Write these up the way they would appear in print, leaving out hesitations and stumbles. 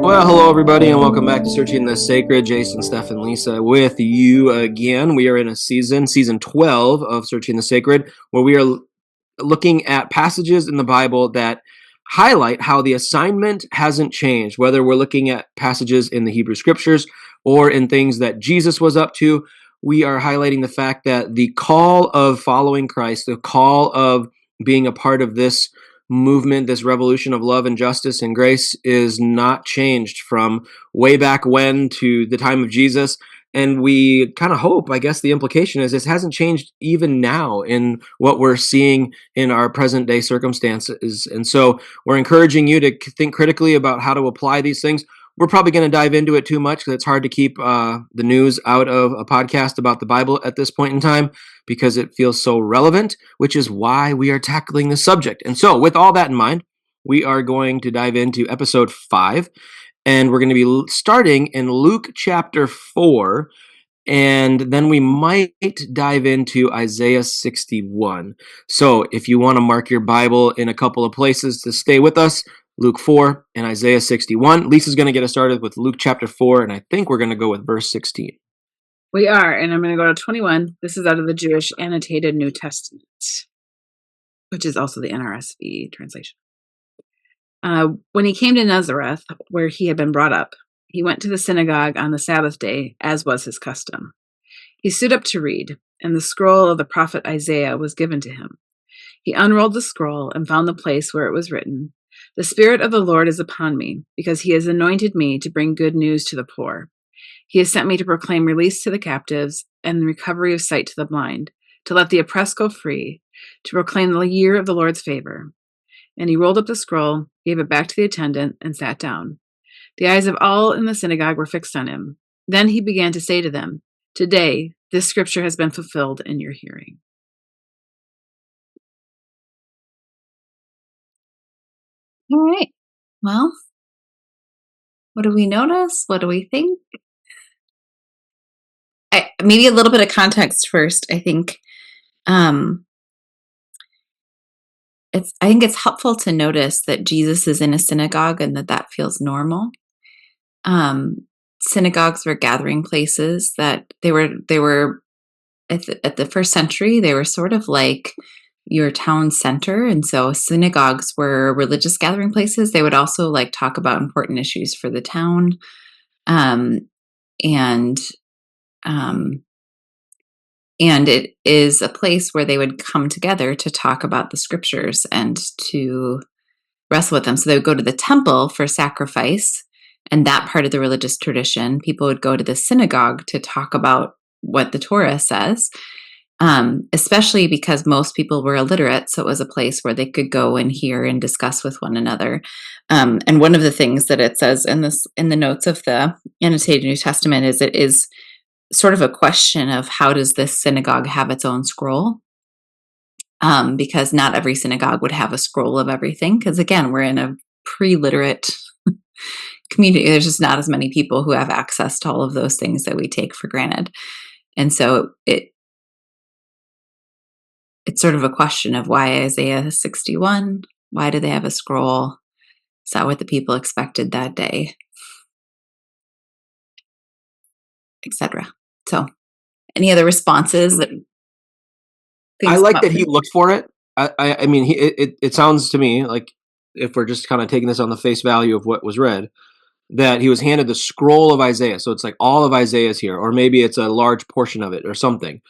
Well, hello everybody, and welcome back to Searching the Sacred. Jason, Steph, and Lisa with you again. We are in a season 12 of Searching the Sacred, where we are looking at passages in the Bible that highlight how the assignment hasn't changed, whether we're looking at passages in the Hebrew Scriptures or in things that Jesus was up to. We are highlighting the fact that the call of following Christ, the call of being a part of this movement, this revolution of love and justice and grace, is not changed from way back when to the time of Jesus. And we kind of hope, I guess the implication is, this hasn't changed even now in what we're seeing in our present day circumstances. And so we're encouraging you to think critically about how to apply these things. We're probably going to dive into it too much because it's hard to keep the news out of a podcast about the Bible at this point in time because it feels so relevant, which is why we are tackling this subject. And so with all that in mind, we are going to dive into episode 5, and we're going to be starting in Luke chapter 4, and then we might dive into Isaiah 61. So if you want to mark your Bible in a couple of places to stay with us, Luke 4 and Isaiah 61. Lisa's going to get us started with Luke chapter 4, and I think we're going to go with verse 16. We are, and I'm going to go to 21. This is out of the Jewish Annotated New Testament, which is also the NRSV translation. When he came to Nazareth, where he had been brought up, he went to the synagogue on the Sabbath day, as was his custom. He stood up to read, and the scroll of the prophet Isaiah was given to him. He unrolled the scroll and found the place where it was written, "The Spirit of the Lord is upon me, because he has anointed me to bring good news to the poor. He has sent me to proclaim release to the captives and recovery of sight to the blind, to let the oppressed go free, to proclaim the year of the Lord's favor." And he rolled up the scroll, gave it back to the attendant, and sat down. The eyes of all in the synagogue were fixed on him. Then he began to say to them, "Today, this scripture has been fulfilled in your hearing." All right. Well, what do we notice? What do we think? Maybe a little bit of context first. I think it's helpful to notice that Jesus is in a synagogue and that feels normal. Synagogues were gathering places that they were at the first century. They were sort of like your town center, and so synagogues were religious gathering places. They would also like talk about important issues for the town, and it is a place where they would come together to talk about the scriptures and to wrestle with them. So they would go to the temple for sacrifice and that part of the religious tradition. People would go to the synagogue to talk about what the Torah says, especially because most people were illiterate. So it was a place where they could go and hear and discuss with one another. And one of the things that it says in the notes of the Annotated New Testament is it is sort of a question of how does this synagogue have its own scroll? Because not every synagogue would have a scroll of everything. Because again, we're in a pre-literate community. There's just not as many people who have access to all of those things that we take for granted. And so it's sort of a question of why Isaiah 61? Why do they have a scroll? Is that what the people expected that day? Etc. So, any other responses? I like that he looked for it. I mean, it sounds to me like, if we're just kind of taking this on the face value of what was read, that he was handed the scroll of Isaiah. So it's like all of Isaiah's here, or maybe it's a large portion of it or something.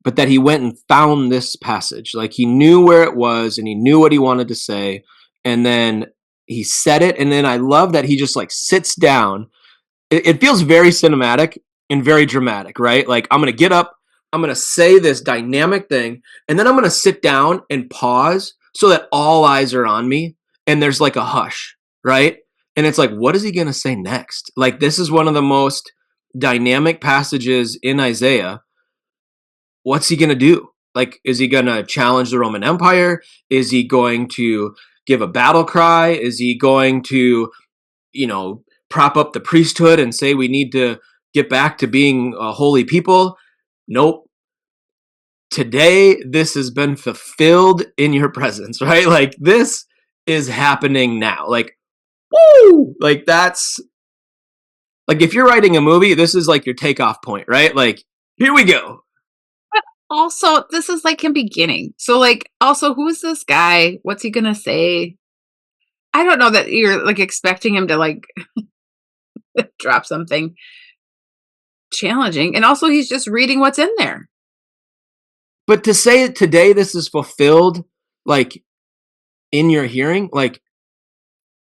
But that he went and found this passage. Like he knew where it was and he knew what he wanted to say. And then he said it. And then I love that he just like sits down. It feels very cinematic and very dramatic, right? Like, I'm going to get up, I'm going to say this dynamic thing, and then I'm going to sit down and pause so that all eyes are on me and there's like a hush, right? And it's like, what is he going to say next? Like, this is one of the most dynamic passages in Isaiah. What's he going to do? Like, is he going to challenge the Roman Empire? Is he going to give a battle cry? Is he going to, prop up the priesthood and say we need to get back to being a holy people? Nope. today this has been fulfilled in your presence, right? Like this is happening now. Like, woo! Like that's like if you're writing a movie, this is like your takeoff point, right? Like, here we go. Also, this is like him beginning. So like also who is this guy? What's he gonna say? I don't know that you're like expecting him to like drop something challenging. And also he's just reading what's in there. But to say today this is fulfilled, like in your hearing, like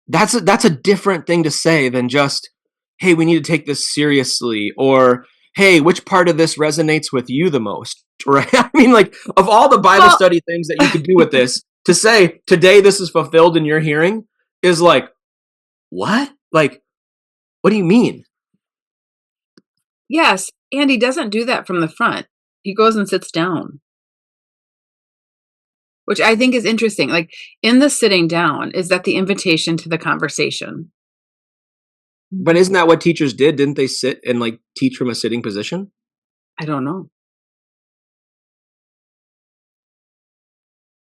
that's a different thing to say than just, hey, we need to take this seriously, or hey, which part of this resonates with you the most, right? I mean, like of all the Bible study things that you could do with this, to say today this is fulfilled in your hearing is like, what? Like, what do you mean? Yes, and he doesn't do that from the front. He goes and sits down, which I think is interesting. Like in the sitting down, is that the invitation to the conversation? But isn't that what teachers did? Didn't they sit and like teach from a sitting position? I don't know.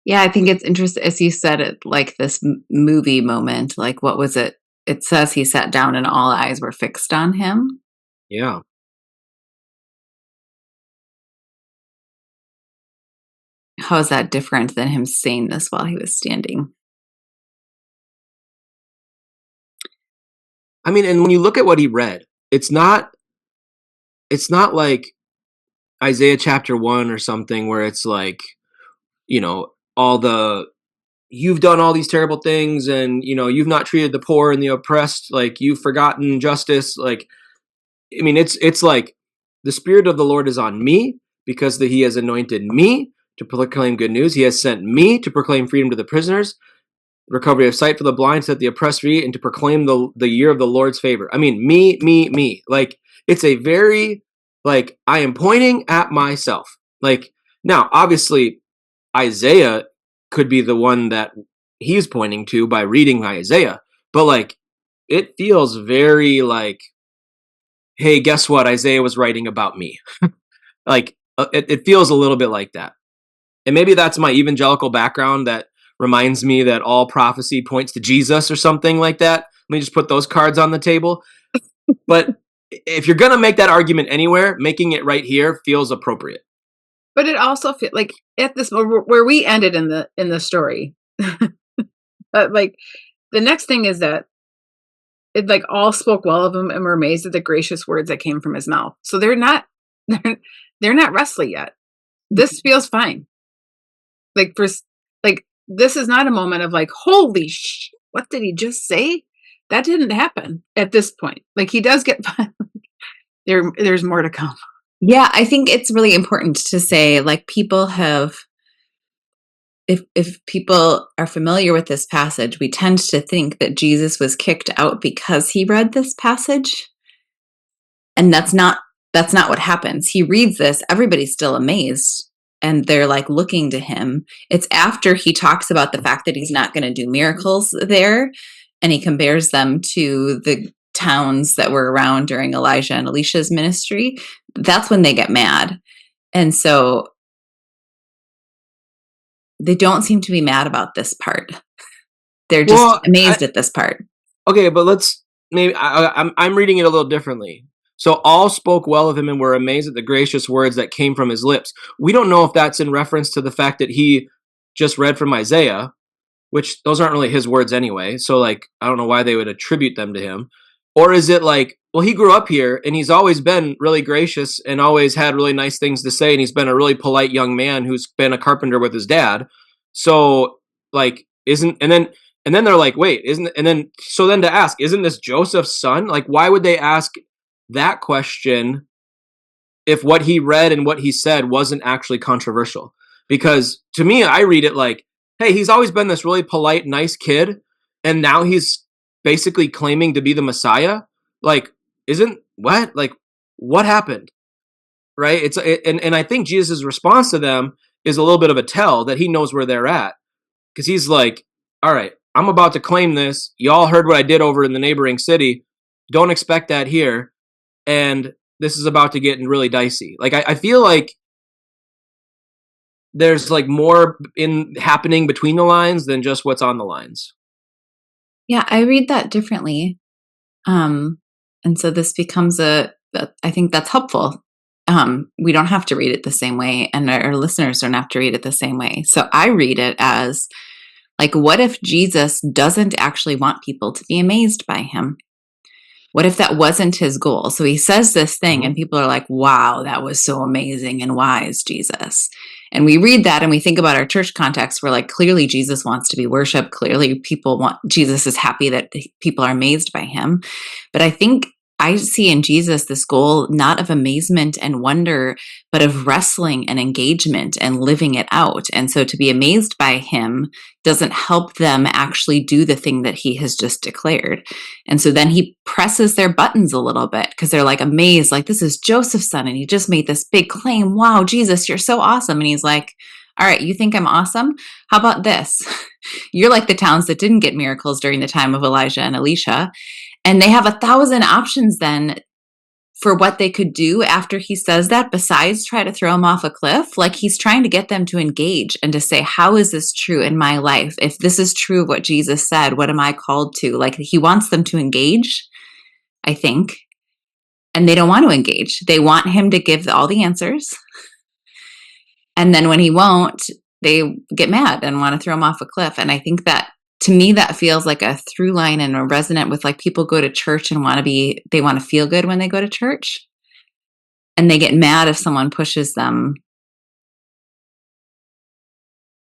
Yeah, I think it's interesting, as you said, it like this movie moment. Like, what was it? It says he sat down and all eyes were fixed on him. Yeah. How is that different than him saying this while he was standing? I mean, and when you look at what he read, it's not like Isaiah chapter 1 or something where it's like, all the you've done all these terrible things and you've not treated the poor and the oppressed, like you've forgotten justice. Like, I mean, it's like the Spirit of the Lord is on me because he has anointed me to proclaim good news. He has sent me to proclaim freedom to the prisoners, recovery of sight for the blind, set the oppressed free, and to proclaim the year of the Lord's favor. I mean, me. Like, it's a very, like, I am pointing at myself. Like, now, obviously, Isaiah could be the one that he's pointing to by reading Isaiah, but like, it feels very like, hey, guess what? Isaiah was writing about me. Like, it feels a little bit like that. And maybe that's my evangelical background that reminds me that all prophecy points to Jesus or something like that. Let me just put those cards on the table. But if you're going to make that argument anywhere, making it right here feels appropriate. But it also feels like at this where we ended in the story. Like the next thing is that it like all spoke well of him and were amazed at the gracious words that came from his mouth. So they're not wrestling yet. This feels fine. Like this is not a moment of like, holy shit, what did he just say? That didn't happen at this point. Like he does get there's more to come. Yeah, I think it's really important to say, like, people have, if people are familiar with this passage, we tend to think that Jesus was kicked out because he read this passage. And that's not what happens. He reads this, everybody's still amazed, and they're like looking to him. It's after he talks about the fact that he's not going to do miracles there, and he compares them to the towns that were around during Elijah and Elisha's ministry. That's when they get mad. And so they don't seem to be mad about this part. They're just amazed at this part. Okay, but let's maybe I'm reading it a little differently. So all spoke well of him and were amazed at the gracious words that came from his lips. We don't know if that's in reference to the fact that he just read from Isaiah, which those aren't really his words anyway. So like, I don't know why they would attribute them to him. Or is it like, well, he grew up here and he's always been really gracious and always had really nice things to say. And he's been a really polite young man who's been a carpenter with his dad. So like, and then they're like, wait, so then to ask, isn't this Joseph's son? Like, why would they ask that question if what he read and what he said wasn't actually controversial? Because to me, I read it like, hey, he's always been this really polite, nice kid. And now he's basically claiming to be the Messiah. Like, what happened? Right. And I think Jesus' response to them is a little bit of a tell that he knows where they're at. Because he's like, all right, I'm about to claim this. Y'all heard what I did over in the neighboring city. Don't expect that here. And this is about to get really dicey. Like, I feel like there's like more in happening between the lines than just what's on the lines. Yeah, I read that differently. And so this becomes I think that's helpful. We don't have to read it the same way, and our listeners don't have to read it the same way. So I read it as like, what if Jesus doesn't actually want people to be amazed by him? What if that wasn't his goal? So he says this thing, and people are like, wow, that was so amazing and wise, Jesus. And we read that and we think about our church context. We're like, clearly Jesus wants to be worshiped. Clearly Jesus is happy that people are amazed by him. But I think I see in Jesus this goal not of amazement and wonder, but of wrestling and engagement and living it out. And so to be amazed by him doesn't help them actually do the thing that he has just declared. And so then he presses their buttons a little bit because they're like amazed, like, this is Joseph's son and he just made this big claim. Wow, Jesus, you're so awesome. And he's like, all right, you think I'm awesome? How about this? You're like the towns that didn't get miracles during the time of Elijah and Elisha. And they have 1,000 options then for what they could do after he says that, besides try to throw him off a cliff. Like, he's trying to get them to engage and to say, how is this true in my life? If this is true of what Jesus said, what am I called to? Like, he wants them to engage, I think. And they don't want to engage. They want him to give all the answers. And then when he won't, they get mad and want to throw him off a cliff. And I think that, to me, that feels like a through line and a resonant with, like, people go to church and they want to feel good when they go to church. And they get mad if someone pushes them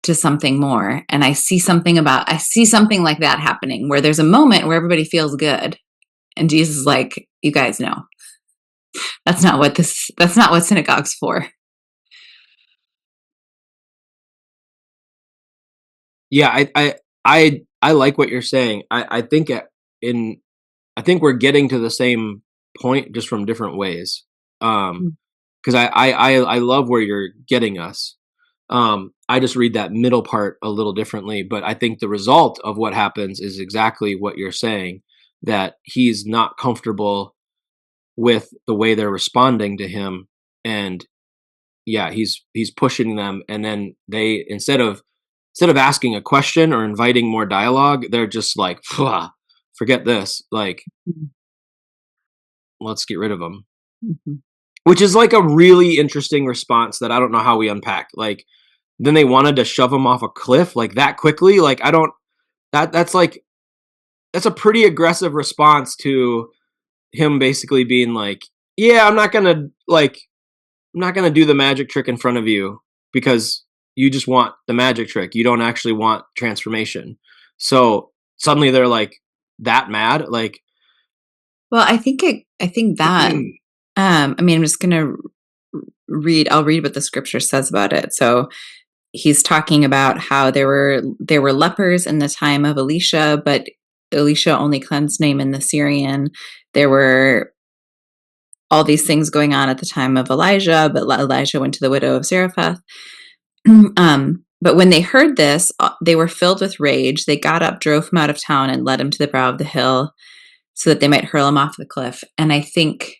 to something more. And I see something like that happening, where there's a moment where everybody feels good. And Jesus is like, you guys know, that's not what synagogue's for. Yeah, I like what you're saying. I think we're getting to the same point just from different ways. Because I love where you're getting us. I just read that middle part a little differently, but I think the result of what happens is exactly what you're saying, that he's not comfortable with the way they're responding to him, and yeah, he's pushing them, and then they, instead of asking a question or inviting more dialogue, they're just like, forget this, like, let's get rid of them. Mm-hmm. Which is like a really interesting response that I don't know how we unpack. Like, then they wanted to shove him off a cliff like that quickly. Like, that's a pretty aggressive response to him basically being like, yeah, I'm not gonna do the magic trick in front of you because you just want the magic trick. You don't actually want transformation. So suddenly they're like that mad. Like, well, I think that, I'm just going to I'll read what the scripture says about it. So he's talking about how there were lepers in the time of Elisha, but Elisha only cleansed Naaman the Syrian. There were all these things going on at the time of Elijah, but Elijah went to the widow of Zarephath. But when they heard this, they were filled with rage. They got up, drove him out of town, and led him to the brow of the hill so that they might hurl him off the cliff. And I think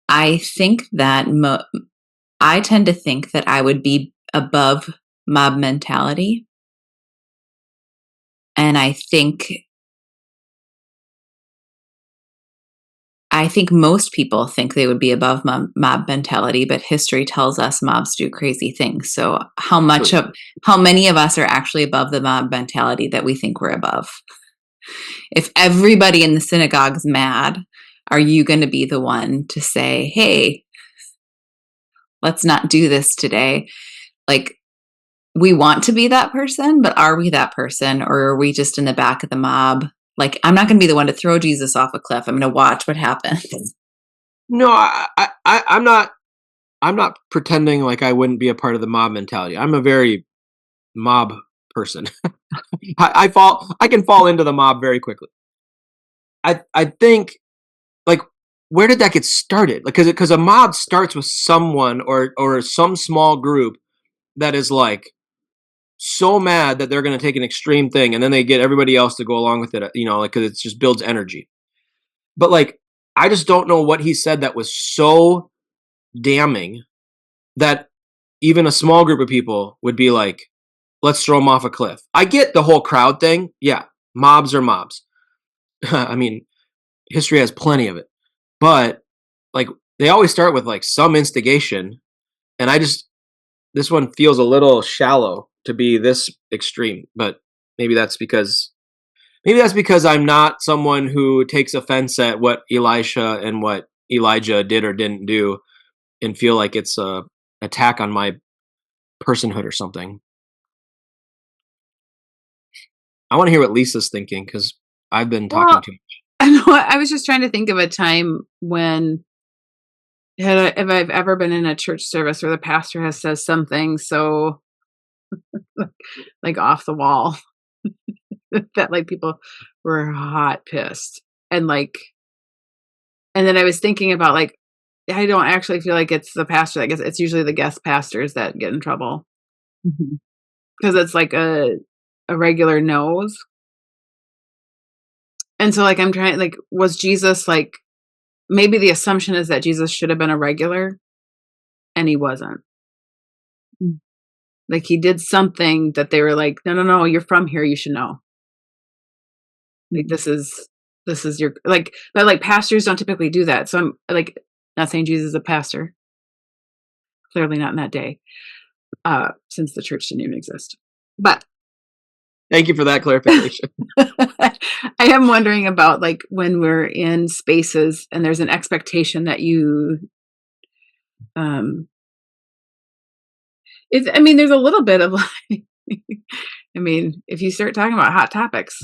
that I tend to think that I would be above mob mentality. And I think most people think they would be above mob mentality, but history tells us mobs do crazy things. So how many of us are actually above the mob mentality that we think we're above? If everybody in the synagogue's mad, are you going to be the one to say, hey, let's not do this today? Like, we want to be that person, but are we that person? Or are we just in the back of the mob? Like, I'm not going to be the one to throw Jesus off a cliff. I'm going to watch what happens. No, I'm not pretending like I wouldn't be a part of the mob mentality. I'm a very mob person. I can fall into the mob very quickly. I think, like, where did that get started? Like, because a mob starts with someone or some small group that is like so mad that they're going to take an extreme thing, and then they get everybody else to go along with it. Like, because it just builds energy. But like, I just don't know what he said that was so damning that even a small group of people would be like, let's throw them off a cliff. I get the whole crowd thing. Yeah, mobs are mobs. I mean, history has plenty of it. But like they always start with like some instigation. And this one feels a little shallow to be this extreme. But maybe that's because I'm not someone who takes offense at what Elisha and what Elijah did or didn't do and feel like it's a attack on my personhood or something. I want to hear what Lisa's thinking because I've been talking too much. I know. I was just trying to think of a time when, if I've ever been in a church service where the pastor has said something so like off the wall that like people were hot pissed. And then I was thinking about like, I don't actually feel like it's the pastor that gets, it's usually the guest pastors that get in trouble. Because it's like a regular nose. And so like I'm trying, like, was Jesus like, maybe the assumption is that Jesus should have been a regular and he wasn't. Like he did something that they were like, no, you're from here, you should know. Like this is your, like, but like pastors don't typically do that. So I'm like, not saying Jesus is a pastor. Clearly not in that day, since the church didn't even exist. But thank you for that clarification. I am wondering about like when we're in spaces and there's an expectation that you, I mean, there's a little bit of like, I mean, if you start talking about hot topics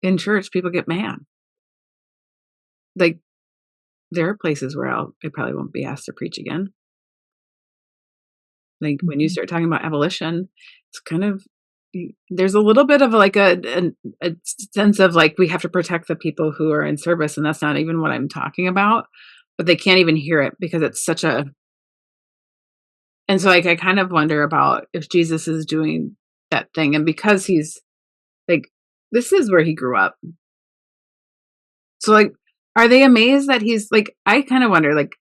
in church, people get mad. Like there are places where I probably won't be asked to preach again. Like when you start talking about abolition, it's kind of, there's a little bit of like a sense of like, we have to protect the people who are in service. And that's not even what I'm talking about, but they can't even hear it because it's such a, and so like, I kind of wonder about if Jesus is doing that thing. And because he's like, this is where he grew up. So like, are they amazed that he's like, I kind of wonder, like,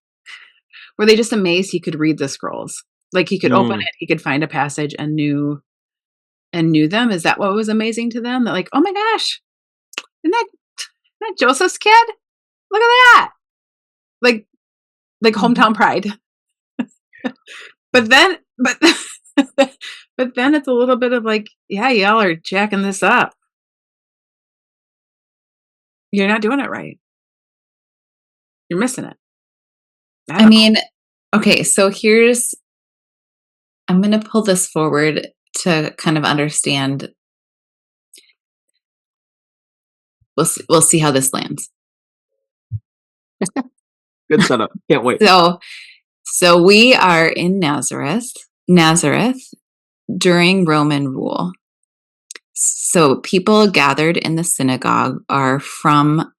were they just amazed he could read the scrolls? Like he could open it, he could find a passage and knew them. Is that what was amazing to them? That like, oh my gosh, isn't that Joseph's kid? Look at that. Like hometown pride. But then it's a little bit of like, yeah, y'all are jacking this up. You're not doing it right. You're missing it. I mean, okay, so I'm going to pull this forward to kind of understand. We'll see how this lands. Good setup. Can't wait. So we are in Nazareth during Roman rule. So people gathered in the synagogue are from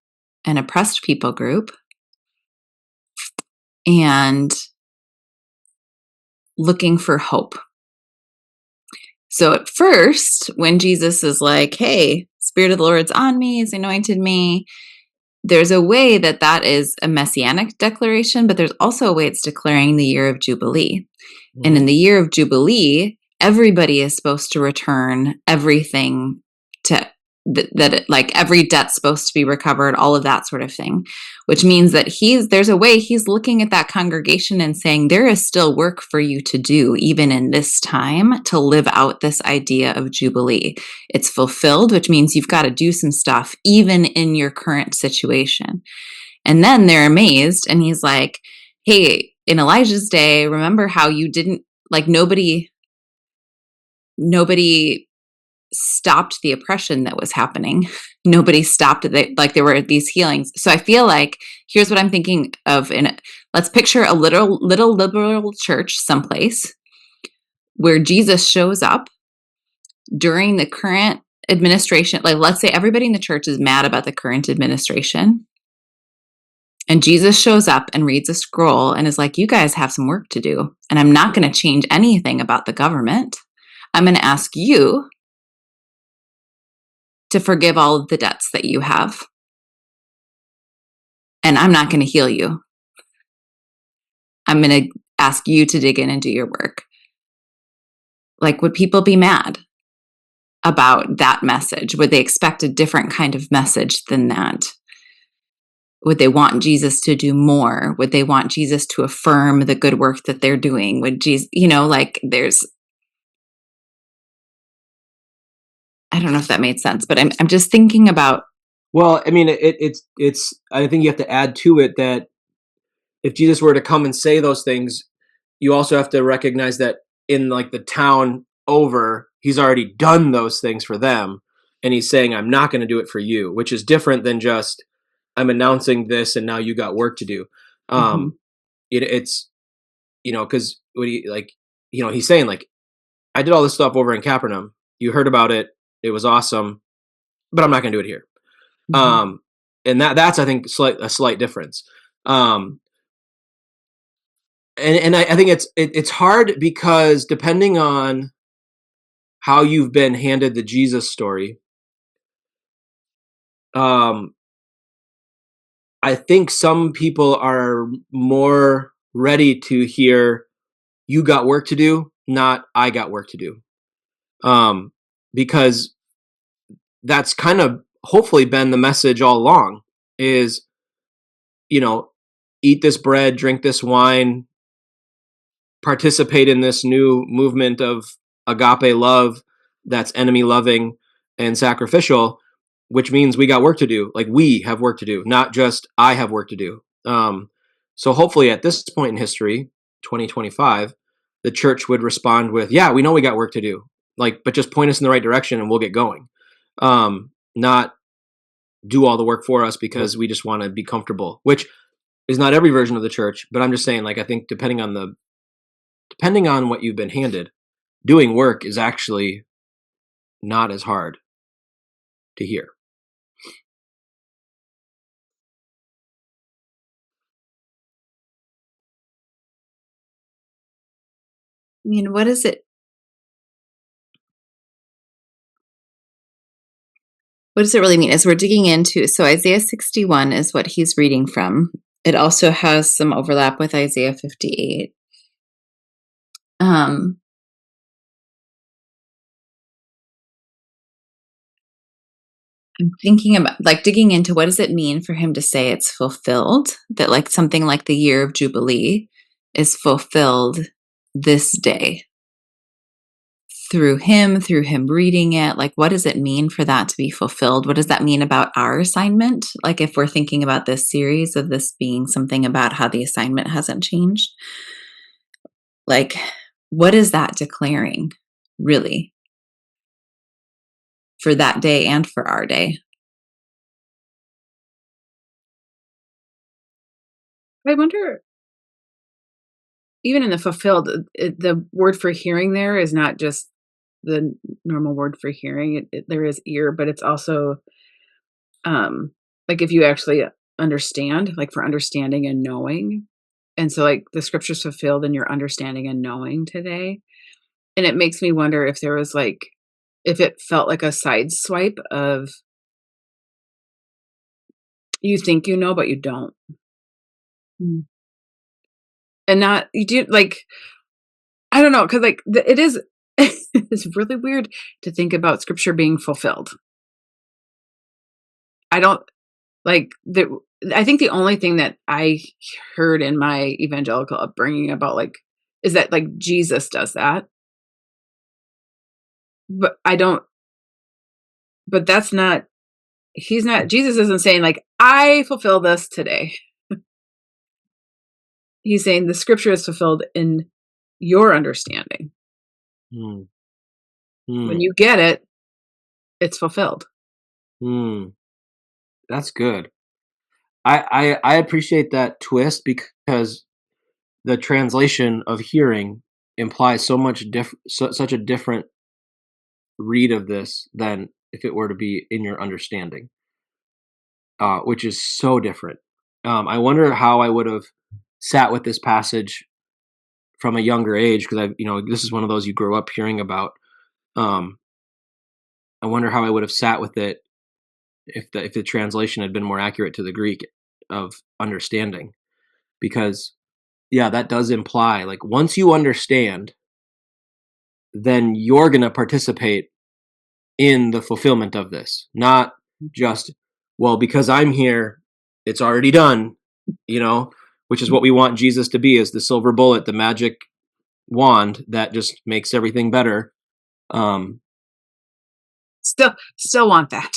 an oppressed people group and looking for hope. So at first, when Jesus is like, hey, Spirit of the Lord's on me, he's anointed me, there's a way that is a messianic declaration, but there's also a way it's declaring the year of Jubilee. Mm-hmm. And in the year of Jubilee, everybody is supposed to return everything to that like every debt's supposed to be recovered, all of that sort of thing, which means that there's a way he's looking at that congregation and saying, there is still work for you to do, even in this time, to live out this idea of Jubilee. It's fulfilled, which means you've got to do some stuff, even in your current situation. And then they're amazed. And he's like, hey, in Elijah's day, remember how you didn't, like, nobody stopped the oppression that was happening. Nobody stopped it. Like there were these healings. So I feel like here's what I'm thinking of. Let's picture a little liberal church someplace where Jesus shows up during the current administration. Like let's say everybody in the church is mad about the current administration. And Jesus shows up and reads a scroll and is like, you guys have some work to do. And I'm not going to change anything about the government. I'm going to ask you to forgive all of the debts that you have. And I'm not going to heal you. I'm going to ask you to dig in and do your work. Like, would people be mad about that message? Would they expect a different kind of message than that? Would they want Jesus to do more? Would they want Jesus to affirm the good work that they're doing? Would Jesus, like I don't know if that made sense, but I'm just thinking about. Well, I mean, it's. I think you have to add to it that if Jesus were to come and say those things, you also have to recognize that in like the town over, he's already done those things for them, and he's saying, "I'm not going to do it for you," which is different than just I'm announcing this and now you got work to do. Mhm. It's because what he like, he's saying like, I did all this stuff over in Capernaum. You heard about it. It was awesome, but I'm not going to do it here. Mhm. And that's I think a slight difference. Um, and I think it's hard because depending on how you've been handed the Jesus story, um, I think some people are more ready to hear you got work to do, not I got work to do. Because that's kind of hopefully been the message all along is, you know, eat this bread, drink this wine, participate in this new movement of agape love that's enemy loving and sacrificial, which means we got work to do. Like we have work to do, not just I have work to do. So hopefully at this point in history, 2025, the church would respond with, yeah, we know we got work to do. Like, but just point us in the right direction and we'll get going. Not do all the work for us because we just want to be comfortable, which is not every version of the church. But I'm just saying, like, I think depending on what you've been handed, doing work is actually not as hard to hear. I mean, what is it? What does it really mean? As we're digging into, so Isaiah 61 is what he's reading from. It also has some overlap with Isaiah 58. Um, I'm thinking about like digging into what does it mean for him to say it's fulfilled, that like something like the year of Jubilee is fulfilled this day through him reading it. Like, what does it mean for that to be fulfilled? What does that mean about our assignment? Like, if we're thinking about this series of this being something about how the assignment hasn't changed, like, what is that declaring really for that day and for our day? I wonder, even in the fulfilled, the word for hearing there is not just the normal word for hearing. There is ear, but it's also um like if you actually understand, like for understanding and knowing. And so like the scripture's fulfilled in your understanding and knowing today. And it makes me wonder if there was like if it felt like a side swipe of you think you know but you don't. Mm. And not you do like I don't know, because like it is it's really weird to think about scripture being fulfilled. I don't like the I think the only thing that I heard in my evangelical upbringing about like is that like Jesus does that. But I don't but that's not he's not Jesus isn't saying like I fulfill this today. He's saying the scripture is fulfilled in your understanding. Hmm. When Hmm. you get it, it's fulfilled. Hmm. That's good. I appreciate that twist because the translation of hearing implies such a different read of this than if it were to be in your understanding, which is so different. I wonder how I would have sat with this passage from a younger age because this is one of those you grow up hearing about. Um, I wonder how I would have sat with it if the translation had been more accurate to the Greek of understanding, because yeah, that does imply like once you understand, then you're going to participate in the fulfillment of this, not just, well, because I'm here, it's already done, which is what we want Jesus to be, is the silver bullet, the magic wand that just makes everything better. Still want that.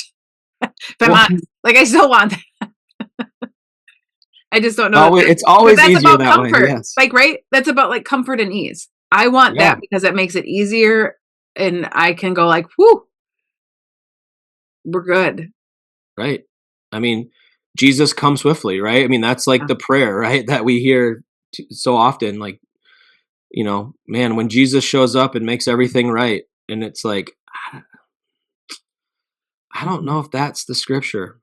If I'm Well, honest, like I still want that. I just don't know. it's always that's easier about that comfort. way. Yes. Like, right? That's about like comfort and ease. I want Yeah. that because it makes it easier, and I can go like, whoo, we're good. Right. I mean, Jesus come swiftly, right? I mean, that's like the prayer, right? That we hear so often, like, man, when Jesus shows up and makes everything right. And it's like, I don't know if that's the scripture.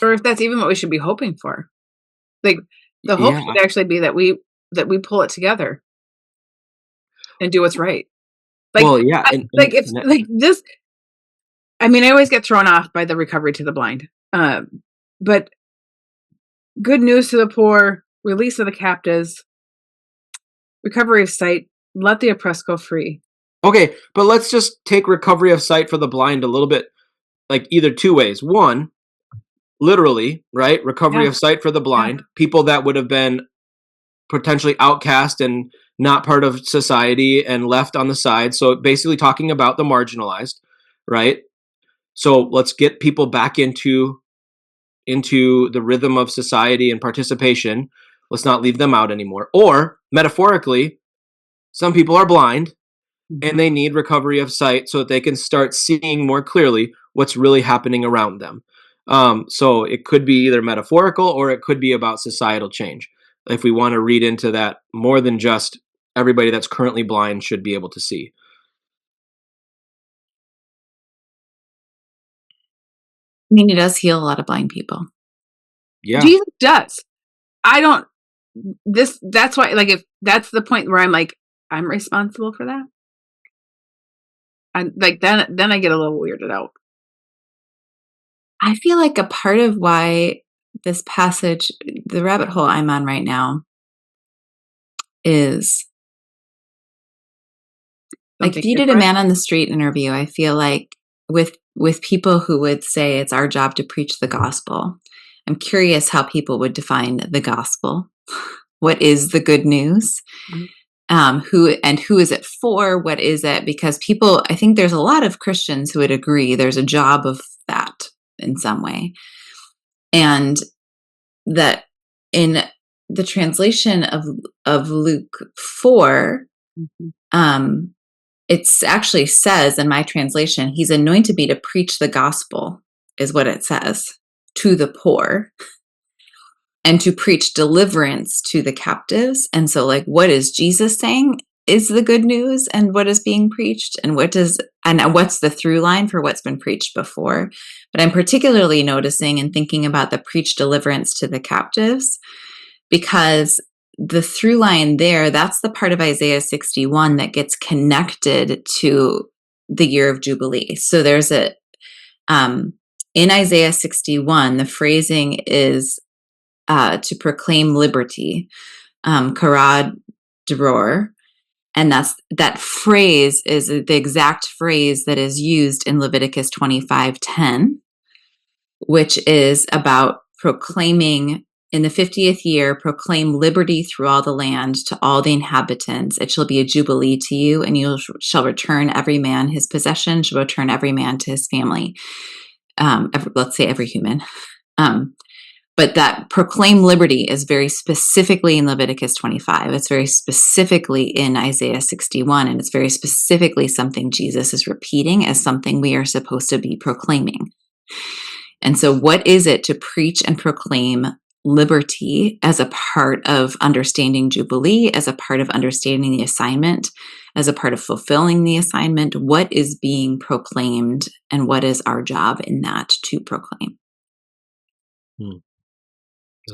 Or if that's even what we should be hoping for. Like, the hope should actually be that we pull it together and do what's right. Like, well, yeah. like this, I mean, I always get thrown off by the recovery to the blind. But good news to the poor, release of the captives, recovery of sight, let the oppressed go free. Okay, but let's just take recovery of sight for the blind a little bit, like either two ways. One, literally, right? Recovery of sight for the blind, people that would have been potentially outcast and not part of society and left on the side. So basically talking about the marginalized, right? So let's get people back into the rhythm of society and participation. Let's not leave them out anymore. Or metaphorically, some people are blind and they need recovery of sight so that they can start seeing more clearly what's really happening around them. So it could be either metaphorical or it could be about societal change. If we want to read into that more than just everybody that's currently blind should be able to see. I mean, he does heal a lot of blind people. Yeah. Jesus does. That's why, like, if that's the point where I'm like, I'm responsible for that. And like, then I get a little weirded out. I feel like a part of why this passage, the rabbit hole I'm on right now, is like if you did a man on the street interview, I feel like with people who would say it's our job to preach the gospel, I'm curious how people would define the gospel. What is the good news? Who is it for? What is it? Because people, I think there's a lot of Christians who would agree there's a job of that in some way. And that in the translation of Luke 4, it actually says in my translation, he's anointed me to preach the gospel, is what it says, to the poor, and to preach deliverance to the captives. And so, like, what is Jesus saying is the good news and what is being preached, and what's the through line for what's been preached before. But I'm particularly noticing and thinking about the preach deliverance to the captives, because the through line there, that's the part of Isaiah 61 that gets connected to the year of Jubilee. So there's in Isaiah 61, the phrasing is to proclaim liberty, karad dror. And that phrase is the exact phrase that is used in Leviticus 25:10, which is about proclaiming in the 50th year, proclaim liberty through all the land to all the inhabitants. It shall be a jubilee to you, and you shall return every man his possession, shall return every man to his family. Let's say every human. But that proclaim liberty is very specifically in Leviticus 25. It's very specifically in Isaiah 61, and it's very specifically something Jesus is repeating as something we are supposed to be proclaiming. And so what is it to preach and proclaim liberty as a part of understanding Jubilee, as a part of understanding the assignment, as a part of fulfilling the assignment? What is being proclaimed, and what is our job in that to proclaim?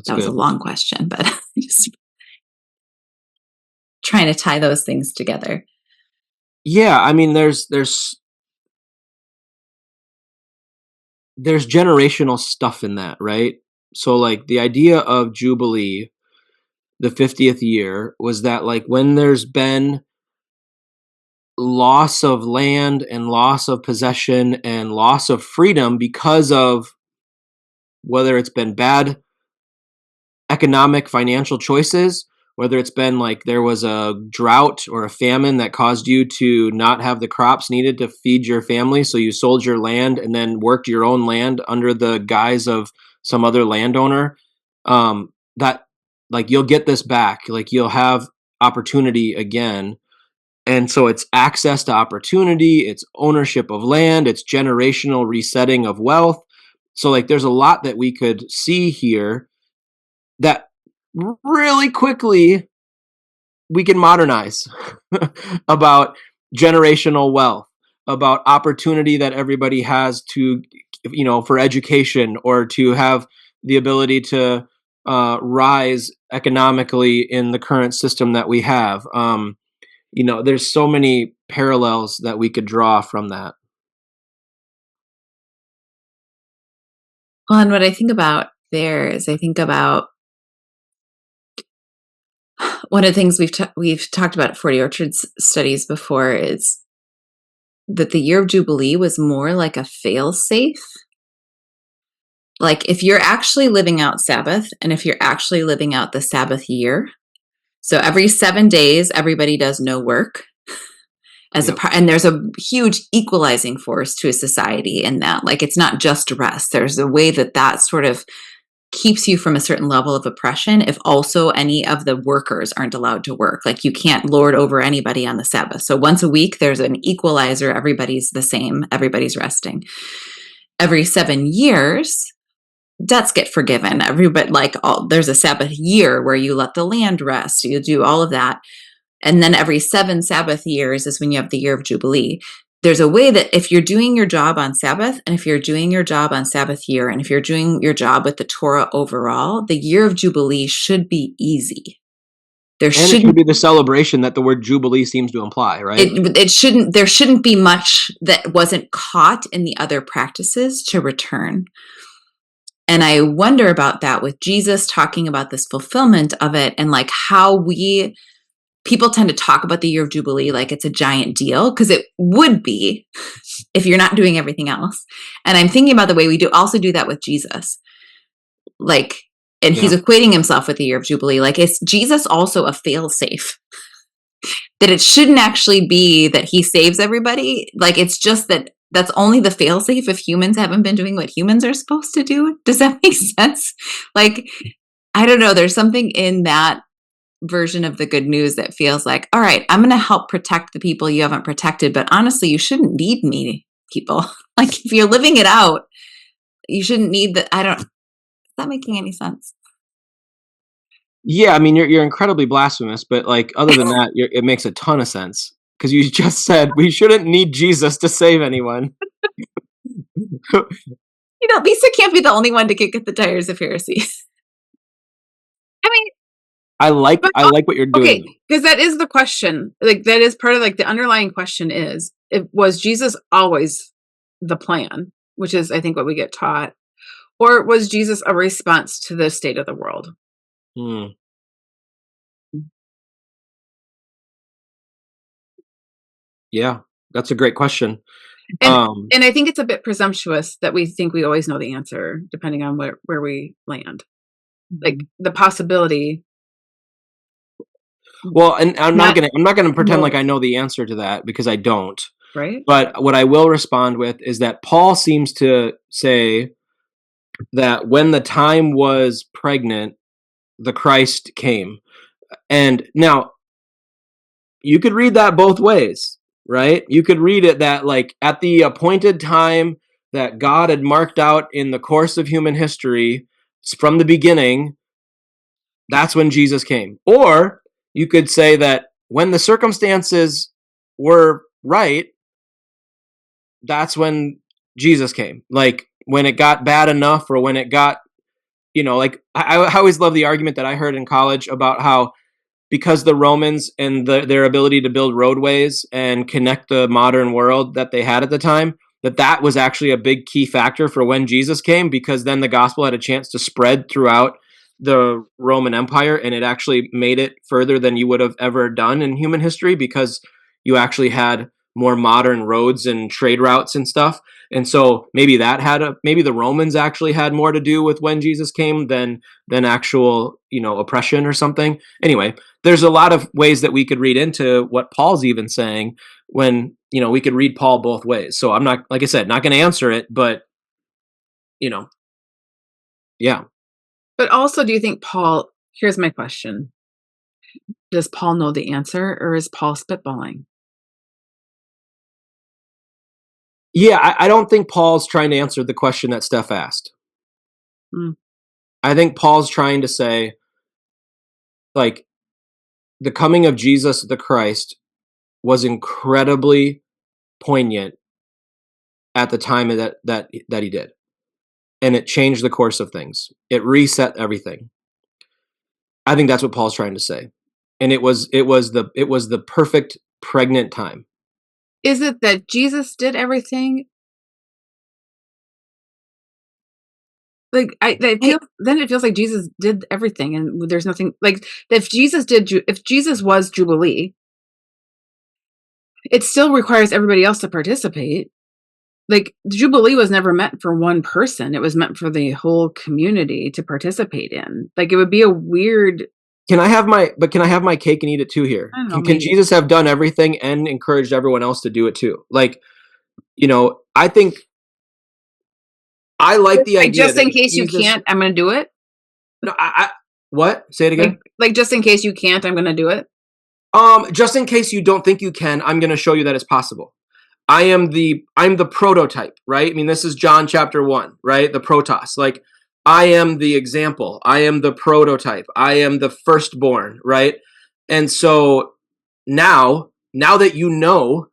That was a long question, but just trying to tie those things together. Yeah, I mean, there's generational stuff in that, right? So like the idea of Jubilee, the 50th year, was that like when there's been loss of land and loss of possession and loss of freedom because of whether it's been bad economic financial choices, whether it's been like there was a drought or a famine that caused you to not have the crops needed to feed your family, so you sold your land and then worked your own land under the guise of some other landowner. That like you'll get this back, like you'll have opportunity again. And so it's access to opportunity, it's ownership of land, it's generational resetting of wealth. So like there's a lot that we could see here that really quickly we can modernize about generational wealth, about opportunity that everybody has to, for education or to have the ability to rise economically in the current system that we have. There's so many parallels that we could draw from that. Well, and what I think about there is I think about one of the things we've talked about at 40 Orchards studies before is that the year of Jubilee was more like a fail-safe. Like if you're actually living out Sabbath and if you're actually living out the Sabbath year, so every 7 days, everybody does no work. And there's a huge equalizing force to a society in that. Like it's not just rest. There's a way that sort of keeps you from a certain level of oppression if also any of the workers aren't allowed to work. Like you can't lord over anybody on the Sabbath. So once a week, there's an equalizer. Everybody's the same. Everybody's resting. Every 7 years, debts get forgiven. There's a Sabbath year where you let the land rest. You do all of that. And then every 7 Sabbath years is when you have the year of Jubilee. There's a way that if you're doing your job on Sabbath, and if you're doing your job on Sabbath year, and if you're doing your job with the Torah overall, the year of Jubilee should be easy. It should be the celebration that the word Jubilee seems to imply, right? There shouldn't be much that wasn't caught in the other practices to return. And I wonder about that with Jesus talking about this fulfillment of it and like how people tend to talk about the year of Jubilee like it's a giant deal, because it would be if you're not doing everything else. And I'm thinking about the way we also do that with Jesus. He's equating himself with the year of Jubilee. Like, is Jesus also a fail-safe? That it shouldn't actually be that he saves everybody. Like, it's just that's only the fail-safe if humans haven't been doing what humans are supposed to do. Does that make sense? Like, I don't know. There's something in that version of the good news that feels like, all right, I'm going to help protect the people you haven't protected, but honestly, you shouldn't need me, people. Like if you're living it out, you shouldn't need that. Is that making any sense? Yeah, I mean, you're incredibly blasphemous, but like other than that, it makes a ton of sense because you just said we shouldn't need Jesus to save anyone. Lisa can't be the only one to kick at the tires of heresy. I mean, I like what you're doing. Okay, because that is the question. Like that is part of like the underlying question is, was Jesus always the plan, which is I think what we get taught, or was Jesus a response to the state of the world? Yeah, that's a great question. And I think it's a bit presumptuous that we think we always know the answer, depending on where we land. Like the possibility. Well, and I'm not gonna pretend like I know the answer to that because I don't. Right. But what I will respond with is that Paul seems to say that when the time was pregnant, the Christ came. And now you could read that both ways, right? You could read it that like at the appointed time that God had marked out in the course of human history from the beginning, that's when Jesus came. Or you could say that when the circumstances were right, that's when Jesus came. Like when it got bad enough or when it got, like I always love the argument that I heard in college about how because the Romans and their ability to build roadways and connect the modern world that they had at the time, that was actually a big key factor for when Jesus came, because then the gospel had a chance to spread throughout the Roman Empire, and it actually made it further than you would have ever done in human history because you actually had more modern roads and trade routes and stuff. And so maybe maybe the Romans actually had more to do with when Jesus came than actual, oppression or something. Anyway, there's a lot of ways that we could read into what Paul's even saying when, we could read Paul both ways. So I'm not, like I said, not going to answer it, but yeah. But also, do you think Paul, here's my question. Does Paul know the answer, or is Paul spitballing? Yeah, I don't think Paul's trying to answer the question that Steph asked. I think Paul's trying to say, like, the coming of Jesus the Christ was incredibly poignant at the time that he did. And it changed the course of things. It reset everything. I think that's what Paul's trying to say. And it was the perfect pregnant time. Is it that Jesus did everything? Like then it feels like Jesus did everything, and there's nothing like if Jesus was Jubilee, it still requires everybody else to participate. Like Jubilee was never meant for one person; it was meant for the whole community to participate in. Like it would be a weird. Can I have my cake and eat it too here? I don't know, Can Jesus have done everything and encouraged everyone else to do it too? Like, I think I like the idea. Just in case you can't, I'm going to do it. No, what? Say it again. Like just in case you can't, I'm going to do it. Just in case you don't think you can, I'm going to show you that it's possible. I'm the prototype, right? I mean, this is John chapter 1, right? The protos. Like, I am the example. I am the prototype. I am the firstborn, right? And so now that you know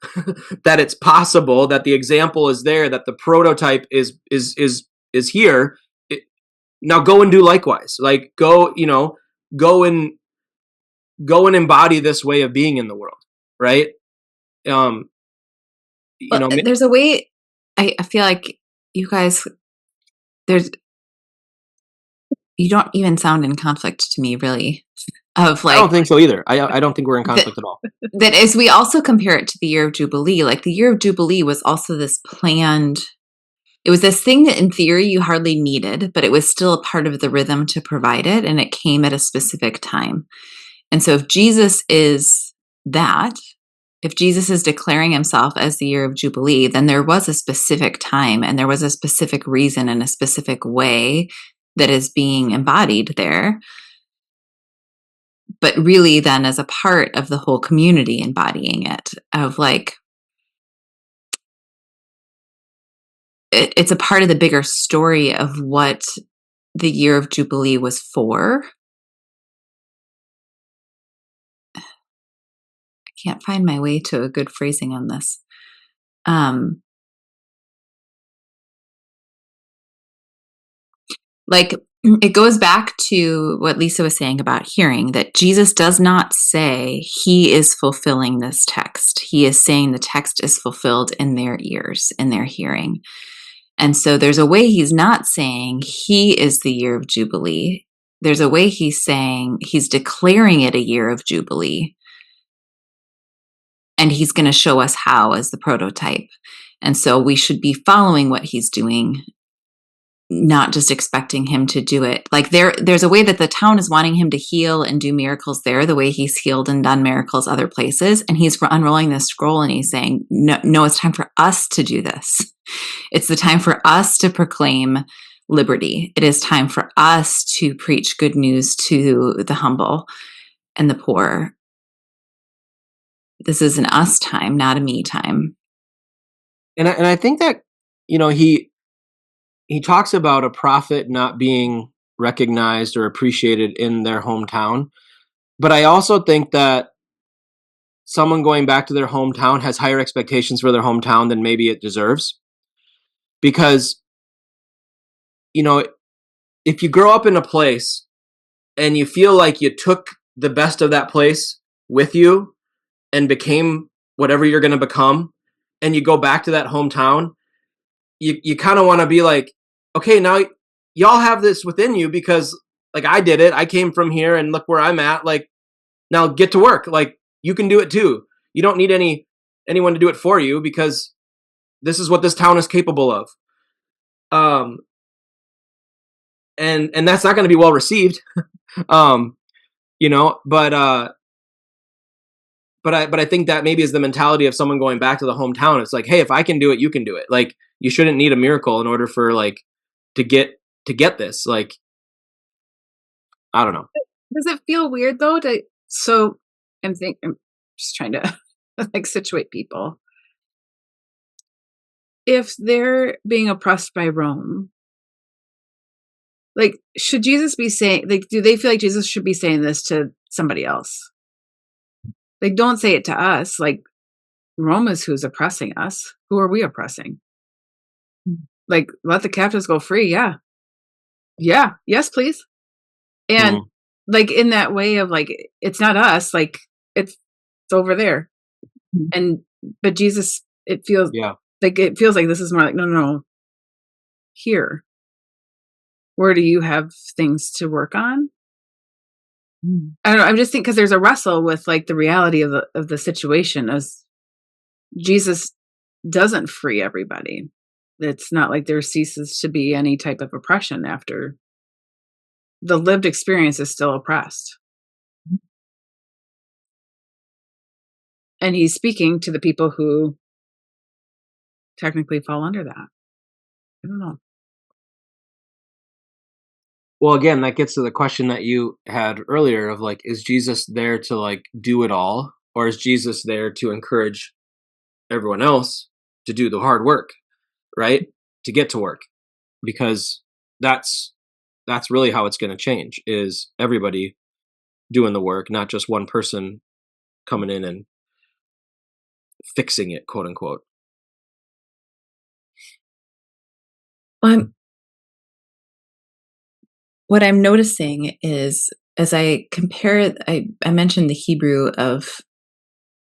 that it's possible, that the example is there, that the prototype is here, now go and do likewise. Like go and embody this way of being in the world, right? There's a way. I feel like you guys, you don't even sound in conflict to me, really. Of like, I don't think so either. I don't think we're in conflict at all. That is, we also compare it to the year of Jubilee. Like the year of Jubilee was also this planned. It was this thing that in theory you hardly needed, but it was still a part of the rhythm to provide it, and it came at a specific time. And so if Jesus is that, if Jesus is declaring himself as the year of Jubilee, then there was a specific time and there was a specific reason and a specific way that is being embodied there. But really then as a part of the whole community embodying it, of like, it's a part of the bigger story of what the year of Jubilee was for. I can't find my way to a good phrasing on this. Like it goes back to what Lisa was saying about hearing, that Jesus does not say he is fulfilling this text. He is saying the text is fulfilled in their ears, in their hearing. And so there's a way he's not saying he is the year of Jubilee. There's a way he's saying he's declaring it a year of Jubilee. And he's going to show us how as the prototype. And so we should be following what he's doing, not just expecting him to do it. Like there's a way that the town is wanting him to heal and do miracles there, the way he's healed and done miracles other places. And he's unrolling this scroll and he's saying, no, it's time for us to do this. It's the time for us to proclaim liberty. It is time for us to preach good news to the humble and the poor. This is an us time, not a me time. And I think that, he talks about a prophet not being recognized or appreciated in their hometown. But I also think that someone going back to their hometown has higher expectations for their hometown than maybe it deserves. Because, if you grow up in a place and you feel like you took the best of that place with you and became whatever you're going to become, and you go back to that hometown, you kind of want to be like, okay, now y'all have this within you because like I did it. I came from here and look where I'm at. Like now get to work. Like you can do it too. You don't need anyone to do it for you, because this is what this town is capable of. And that's not going to be well received. You know, but I think that maybe is the mentality of someone going back to the hometown. It's like, hey, if I can do it, you can do it. Like, you shouldn't need a miracle in order for like to get this. Like, I don't know. Does it feel weird though? I'm just trying to like situate people. If they're being oppressed by Rome, like, should Jesus be saying, like, do they feel like Jesus should be saying this to somebody else? Like, don't say it to us. Like, Rome is who's oppressing us. Who are we oppressing? Like, let the captives go free. Yeah. Yeah. Yes, please. And like, in that way of like, it's not us, like it's over there. But Jesus, it feels like this is more like, no, here. Where do you have things to work on? I don't know. I'm just thinking, because there's a wrestle with like the reality of the situation, as Jesus doesn't free everybody. It's not like there ceases to be any type of oppression after the lived experience is still oppressed. And he's speaking to the people who technically fall under that. I don't know. Well, again, that gets to the question that you had earlier of like, is Jesus there to like do it all, or is Jesus there to encourage everyone else to do the hard work, right? To get to work, because that's really how it's going to change, is everybody doing the work, not just one person coming in and fixing it, quote unquote. What I'm noticing is, as I compare, I mentioned the Hebrew of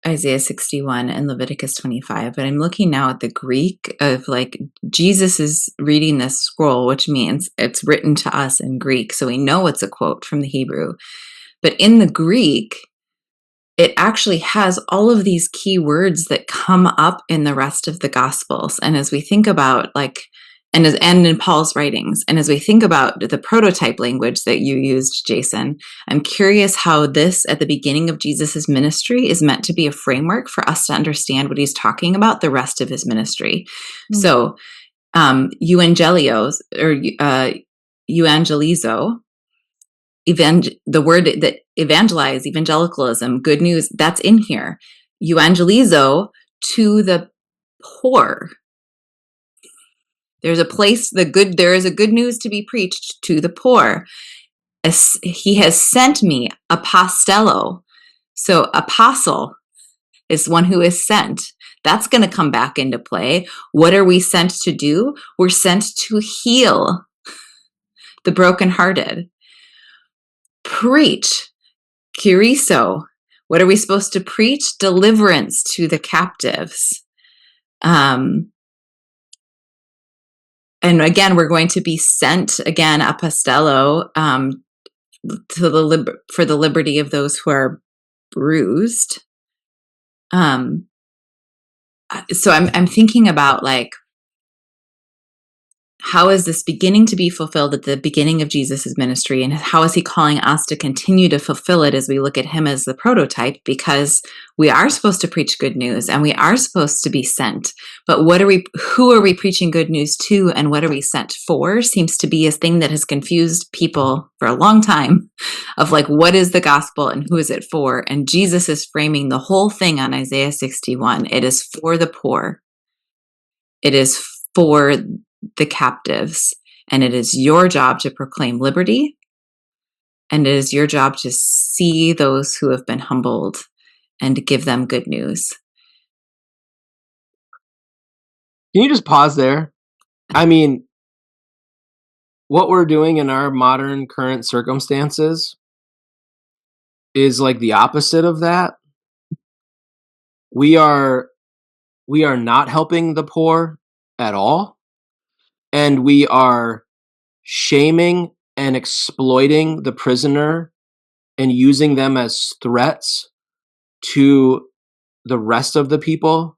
Isaiah 61 and Leviticus 25, but I'm looking now at the Greek of like, Jesus is reading this scroll, which means it's written to us in Greek, so we know it's a quote from the Hebrew. But in the Greek, it actually has all of these key words that come up in the rest of the Gospels. And as we think about like, and in Paul's writings, and as we think about the prototype language that you used, Jason, I'm curious how this at the beginning of Jesus's ministry is meant to be a framework for us to understand what he's talking about the rest of his ministry. Mm-hmm. So, evangelios or evangelizo, the word that evangelize, evangelicalism, good news, that's in here. Evangelizo, to the poor. There's a place, there is a good news to be preached to the poor. He has sent me, apostello. So apostle is one who is sent. That's going to come back into play. What are we sent to do? We're sent to heal the brokenhearted. Preach, kyriso. What are we supposed to preach? Deliverance to the captives. And again, we're going to be sent again, apostello, for the liberty of those who are bruised. So I'm thinking about like, how is this beginning to be fulfilled at the beginning of Jesus's ministry, and how is he calling us to continue to fulfill it as we look at him as the prototype? Because we are supposed to preach good news and we are supposed to be sent. But who are we preaching good news to, and what are we sent for? Seems to be a thing that has confused people for a long time, of like, what is the gospel and who is it for? And Jesus is framing the whole thing on Isaiah 61. It is for the poor. It is for the captives, and it is your job to proclaim liberty, and it is your job to see those who have been humbled and to give them good news. Can you just pause there? I mean, what we're doing in our modern current circumstances is like the opposite of that. We are not helping the poor at all. And we are shaming and exploiting the prisoner and using them as threats to the rest of the people.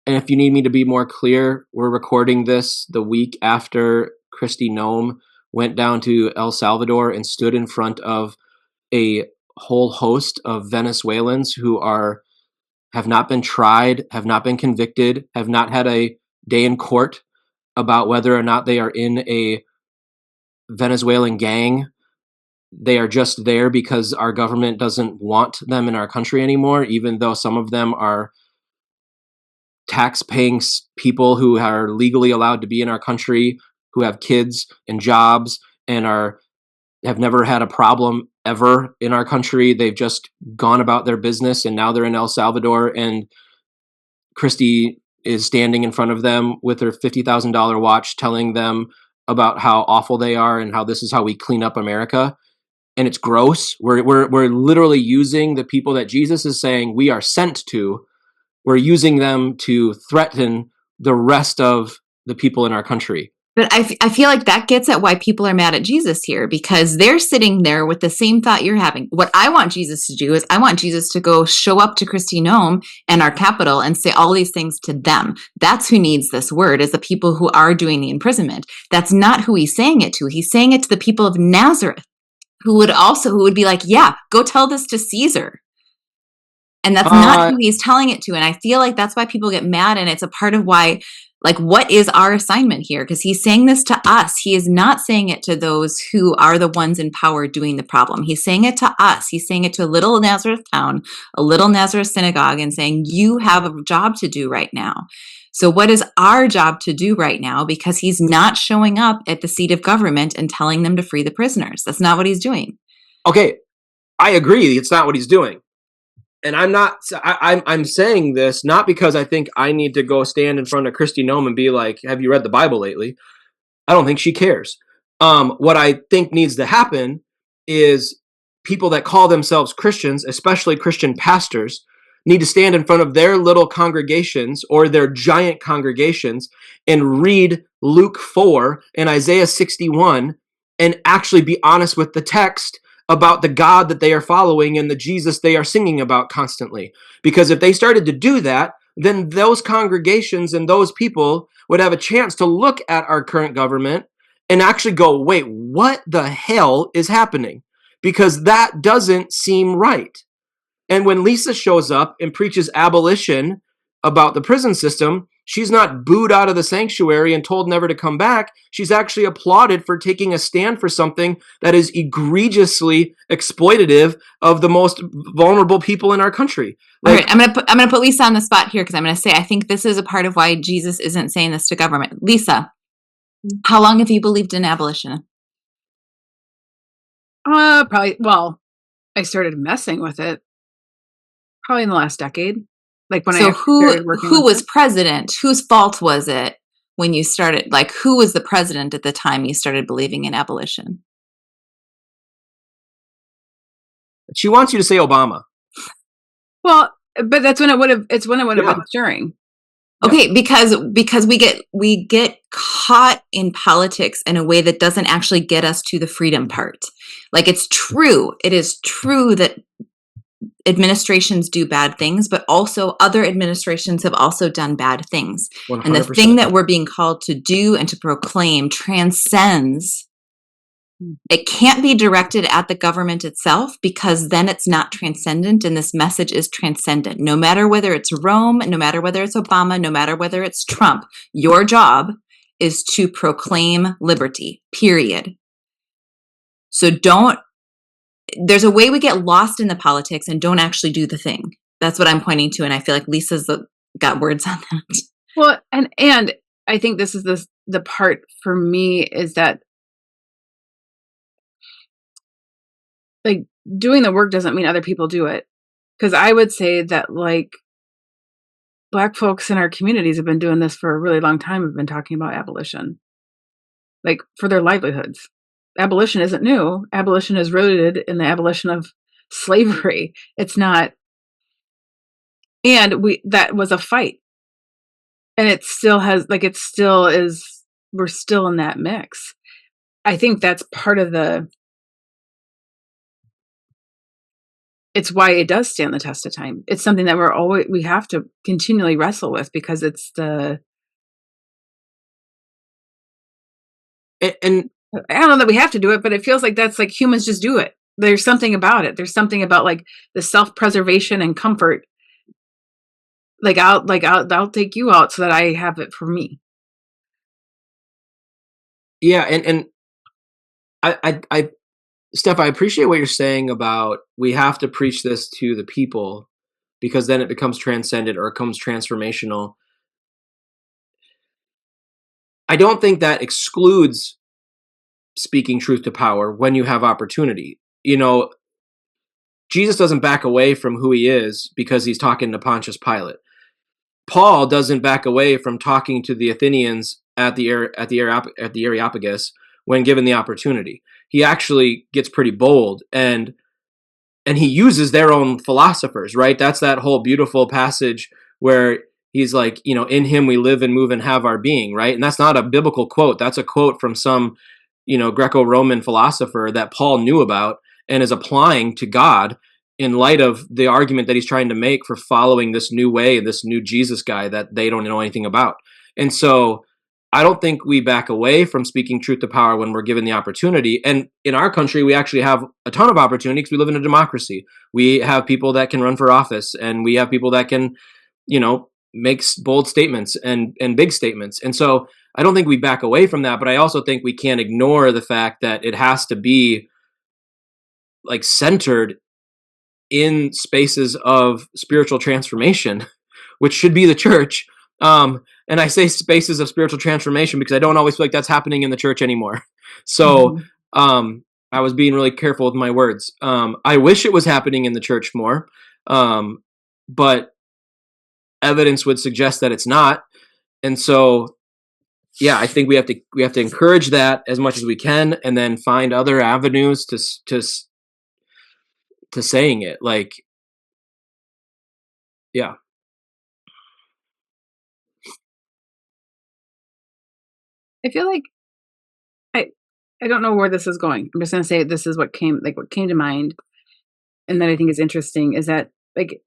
And if you need me to be more clear, we're recording this the week after Kristi Noem went down to El Salvador and stood in front of a whole host of Venezuelans who have not been tried, have not been convicted, have not had a day in court about whether or not they are in a Venezuelan gang. They are just there because our government doesn't want them in our country anymore, even though some of them are tax-paying people who are legally allowed to be in our country, who have kids and jobs and have never had a problem ever in our country. They've just gone about their business, and now they're in El Salvador, and Kristi is standing in front of them with her $50,000 watch, telling them about how awful they are and how this is how we clean up America. And it's gross. We're literally using the people that Jesus is saying we are sent to. We're using them to threaten the rest of the people in our country. But I feel like that gets at why people are mad at Jesus here, because they're sitting there with the same thought you're having. What I want Jesus to do is I want Jesus to go show up to Kristi Noem and our capital and say all these things to them. That's who needs this word, is the people who are doing the imprisonment. That's not who he's saying it to. He's saying it to the people of Nazareth, who would be like, yeah, go tell this to Caesar. And that's not who he's telling it to. And I feel like that's why people get mad. And it's a part of why, like, what is our assignment here? Because he's saying this to us. He is not saying it to those who are the ones in power doing the problem. He's saying it to us. He's saying it to a little Nazareth town, a little Nazareth synagogue, and saying, you have a job to do right now. So what is our job to do right now? Because he's not showing up at the seat of government and telling them to free the prisoners. That's not what he's doing. Okay, I agree. It's not what he's doing. And I'm saying this not because I think I need to go stand in front of Kristi Noem and be like, have you read the Bible lately? I don't think she cares. What I think needs to happen is people that call themselves Christians, especially Christian pastors, need to stand in front of their little congregations or their giant congregations and read Luke 4 and Isaiah 61 and actually be honest with the text about the God that they are following and the Jesus they are singing about constantly. Because if they started to do that, then those congregations and those people would have a chance to look at our current government and actually go, wait, what the hell is happening? Because that doesn't seem right. And when Lisa shows up and preaches abolition about the prison system, she's not booed out of the sanctuary and told never to come back. She's actually applauded for taking a stand for something that is egregiously exploitative of the most vulnerable people in our country. All right, I'm gonna put Lisa on the spot here, because I'm gonna say I think this is a part of why Jesus isn't saying this to government. Lisa, how long have you believed in abolition? Probably. Well, I started messing with it probably in the last decade. Like when who was president? Whose fault was it when you started? Like, who was the president at the time you started believing in abolition? She wants you to say Obama. Well, but that's when it would have. It's when it would have been stirring. Okay, because we get caught in politics in a way that doesn't actually get us to the freedom part. Like, it is true that administrations do bad things, but also other administrations have also done bad things. 100%. And the thing that we're being called to do and to proclaim transcends. It can't be directed at the government itself, because then it's not transcendent, and this message is transcendent. No matter whether it's Rome, no matter whether it's Obama, no matter whether it's Trump, your job is to proclaim liberty, period. So there's a way we get lost in the politics and don't actually do the thing. That's what I'm pointing to, and I feel like Lisa's got words on that. Well, and I think this is the part for me is that, like, doing the work doesn't mean other people do it. Because I would say that, like, Black folks in our communities have been doing this for a really long time. Have been talking about abolition, like, for their livelihoods. Abolition isn't new. Abolition is rooted in the abolition of slavery. It's not. And that was a fight. And it still has, like, it still is, we're still in that mix. I think that's part of it's why it does stand the test of time. It's something that we have to continually wrestle with, because it's and I don't know that we have to do it, but it feels like that's like humans just do it. There's something about it. There's something about like the self-preservation and comfort. I'll take you out so that I have it for me. yeah, and I Steph, I appreciate what you're saying about we have to preach this to the people because then it becomes transcendent or it becomes transformational. I don't think that excludes speaking truth to power when you have opportunity. Jesus doesn't back away from who he is because he's talking to Pontius Pilate. Paul doesn't back away from talking to the Athenians at the Areopagus when given the opportunity. He actually gets pretty bold and he uses their own philosophers, right? That's that whole beautiful passage where he's like, in him we live and move and have our being, right? And that's not a biblical quote. That's a quote from some, Greco-Roman philosopher that Paul knew about and is applying to God in light of the argument that he's trying to make for following this new way, this new Jesus guy that they don't know anything about. And so I don't think we back away from speaking truth to power when we're given the opportunity. And in our country, we actually have a ton of opportunity because we live in a democracy. We have people that can run for office, and we have people that can, make bold statements and big statements. And so I don't think we back away from that, but I also think we can't ignore the fact that it has to be like centered in spaces of spiritual transformation, which should be the church. And I say spaces of spiritual transformation because I don't always feel like that's happening in the church anymore. So I was being really careful with my words. I wish it was happening in the church more, but evidence would suggest that it's not. And so, yeah, I think we have to encourage that as much as we can, and then find other avenues to saying it. Like, yeah. I feel like I don't know where this is going. I'm just going to say this is what came to mind, and that I think is interesting is that like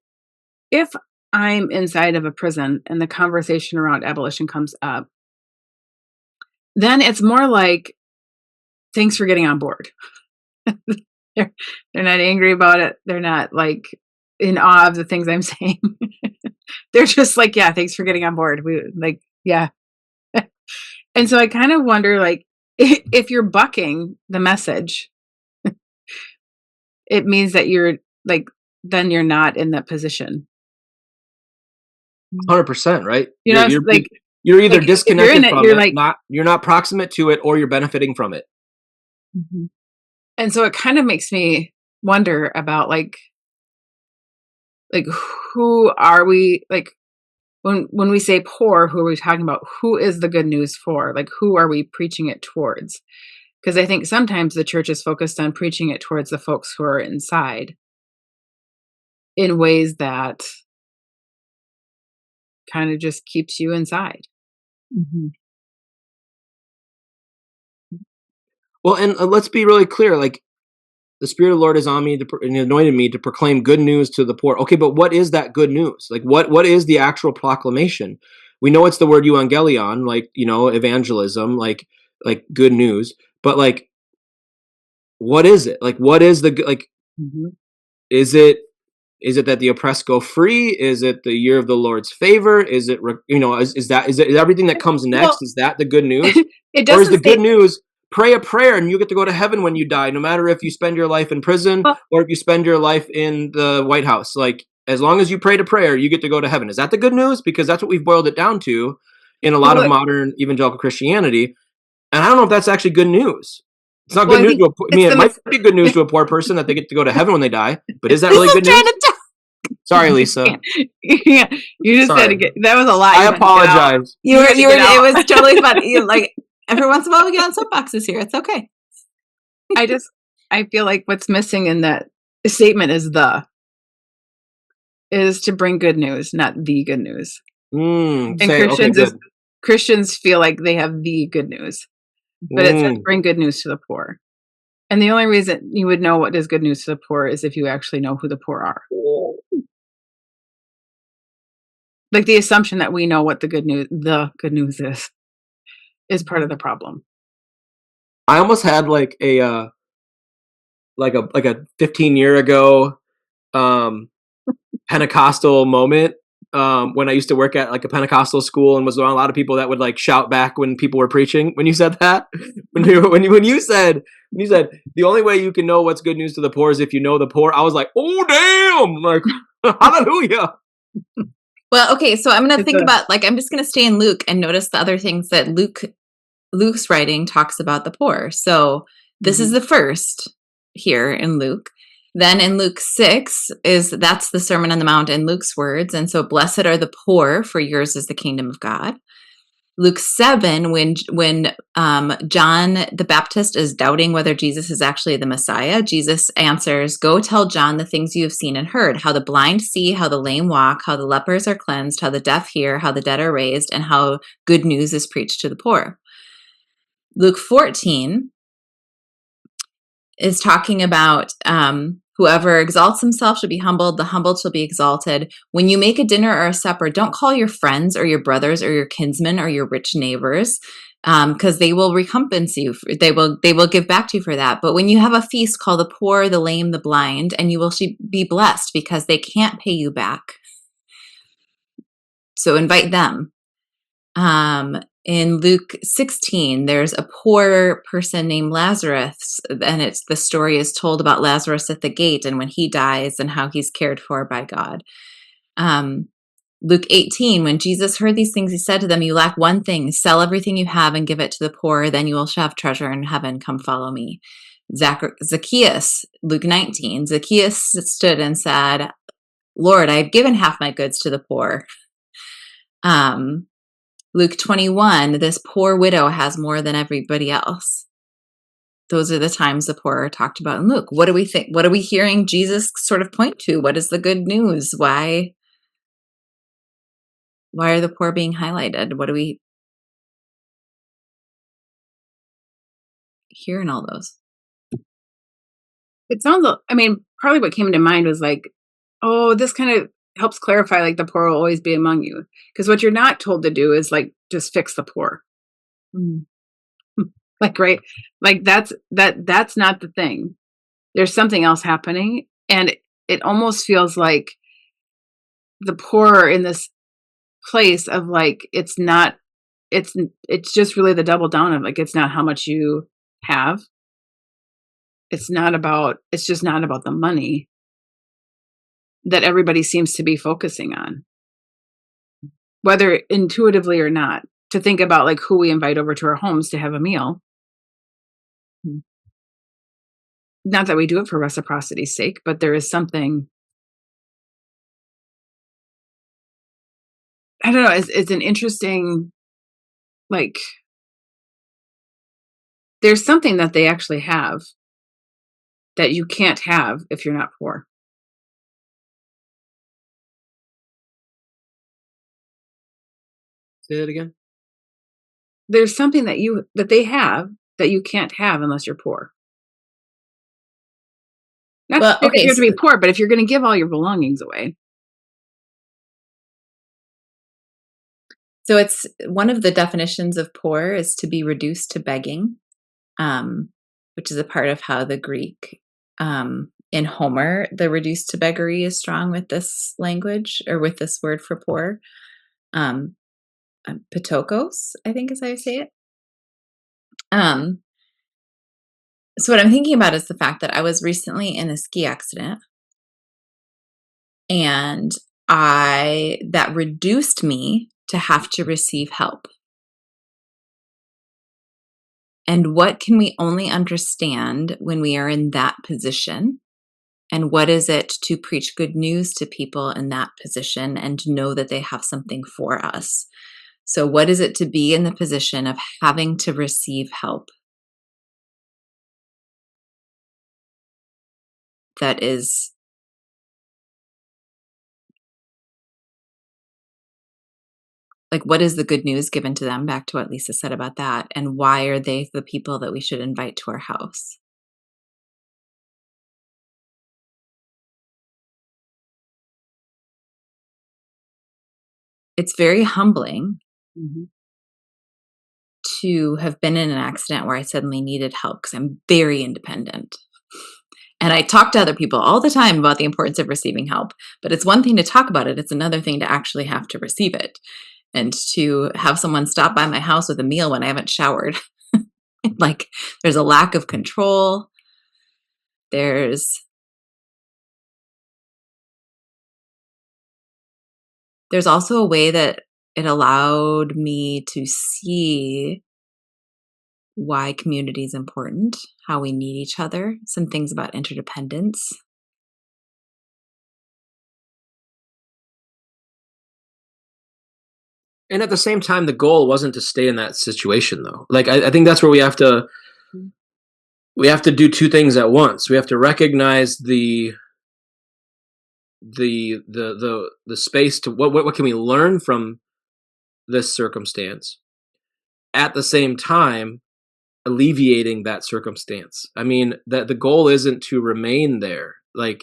if I'm inside of a prison and the conversation around abolition comes up, then it's more like, thanks for getting on board. they're not angry about it. They're not like in awe of the things I'm saying. They're just like, yeah, thanks for getting on board. Yeah. And so I kind of wonder, like, if you're bucking the message, it means that then you're not in that position. 100%, right? You're either disconnected from you're it, you're not proximate to it, or you're benefiting from it. Mm-hmm. And so it kind of makes me wonder about like who are we, like when we say poor, who are we talking about? Who is the good news for? Like, who are we preaching it towards? Because I think sometimes the church is focused on preaching it towards the folks who are inside in ways that kind of just keeps you inside. Mm-hmm. Well, and let's be really clear, like, the Spirit of the Lord is on me and anointed me to proclaim good news to the poor. Okay, but what is that good news? Like, what is the actual proclamation? We know it's the word euangelion, like, evangelism, like good news. But like, what is it? Like, what is Mm-hmm. Is it that the oppressed go free? Is it the year of the Lord's favor? Is it, is it everything that comes next? Well, is that the good news? Or is the good news, pray a prayer and you get to go to heaven when you die, no matter if you spend your life in prison or if you spend your life in the White House? Like, as long as you prayed a prayer, you get to go to heaven. Is that the good news? Because that's what we've boiled it down to in a lot of modern evangelical Christianity. And I don't know if that's actually good news. It's not good news to it might be good news to a poor person that they get to go to heaven when they die, but is that really good news? Sorry, Lisa. Yeah, you just said that was a lot. I apologize. You were it was totally funny. Like, every once in a while we get on soapboxes here. It's okay. I feel like what's missing in that statement is to bring good news, not the good news. And Christians feel like they have the good news, but it says bring good news to the poor. And the only reason you would know what is good news to the poor is if you actually know who the poor are. Like the assumption that we know what the good news is part of the problem. I almost had like a 15-year ago Pentecostal moment when I used to work at like a Pentecostal school and was around a lot of people that would like shout back when people were preaching. When you said that, when you said the only way you can know what's good news to the poor is if you know the poor, I was like, oh damn, like hallelujah. Well, okay, so I'm going to It's think a about, like, I'm just going to stay in Luke and notice the other things that Luke's writing talks about the poor. So this is Mhm. the first here in Luke. Then in Luke 6 that's the Sermon on the Mount in Luke's words. And so blessed are the poor, for yours is the kingdom of God. Luke 7, when John the Baptist is doubting whether Jesus is actually the Messiah, Jesus answers, "Go tell John the things you have seen and heard, how the blind see, how the lame walk, how the lepers are cleansed, how the deaf hear, how the dead are raised, and how good news is preached to the poor." Luke 14 is talking about whoever exalts himself shall be humbled, the humbled shall be exalted. When you make a dinner or a supper, don't call your friends or your brothers or your kinsmen or your rich neighbors, because they will recompense you. They will give back to you for that. But when you have a feast, call the poor, the lame, the blind, and you will be blessed because they can't pay you back. So invite them. In Luke 16, there's a poor person named Lazarus, and the story is told about Lazarus at the gate and when he dies and how he's cared for by God. Luke 18, when Jesus heard these things, he said to them, "You lack one thing, sell everything you have and give it to the poor, then you will have treasure in heaven. Come follow me." Zacchaeus, Luke 19, Zacchaeus stood and said, "Lord, I have given half my goods to the poor." Luke 21, this poor widow has more than everybody else. Those are the times the poor are talked about in Luke. What do we think? What are we hearing Jesus sort of point to? What is the good news? Why are the poor being highlighted? What do we hear in all those? It sounds, I mean, probably what came to mind was like, oh, this kind of helps clarify like the poor will always be among you. Because what you're not told to do is like just fix the poor. Mm. Like, right? Like that's not the thing. There's something else happening. And it almost feels like the poor are in this place of like it's just really the double down of like it's not how much you have. It's just not about the money that everybody seems to be focusing on, whether intuitively or not, to think about like who we invite over to our homes to have a meal. Mm. Not that we do it for reciprocity's sake, but there is something, I don't know, it's an interesting, like, there's something that they actually have that you can't have if you're not poor. Say it again. There's something that they have that you can't have unless you're poor. Not Well, that okay, you have to so, be poor, but if you're going to give all your belongings away. so it's one of the definitions of poor is to be reduced to begging, which is a part of how the Greek in Homer, the reduced to beggary is strong with this language or with this word for poor. Patokos, I think is how you say it. So what I'm thinking about is the fact that I was recently in a ski accident and that reduced me to have to receive help. And what can we only understand when we are in that position? And what is it to preach good news to people in that position and to know that they have something for us? So what is it to be in the position of having to receive help? That is like, what is the good news given to them? Back to what Lisa said about that. And why are they the people that we should invite to our house? it's very humbling Mm-hmm. to have been in an accident where I suddenly needed help because I'm very independent. And I talk to other people all the time about the importance of receiving help, but it's one thing to talk about it. It's another thing to actually have to receive it, and to have someone stop by my house with a meal when I haven't showered. Like, there's a lack of control. There's also a way that it allowed me to see why community is important, how we need each other, some things about interdependence. And at the same time, the goal wasn't to stay in that situation, though. Like, I think that's where we have to do two things at once. We have to recognize the space to what can we learn from this circumstance, at the same time alleviating that circumstance. I mean, that the goal isn't to remain there. Like,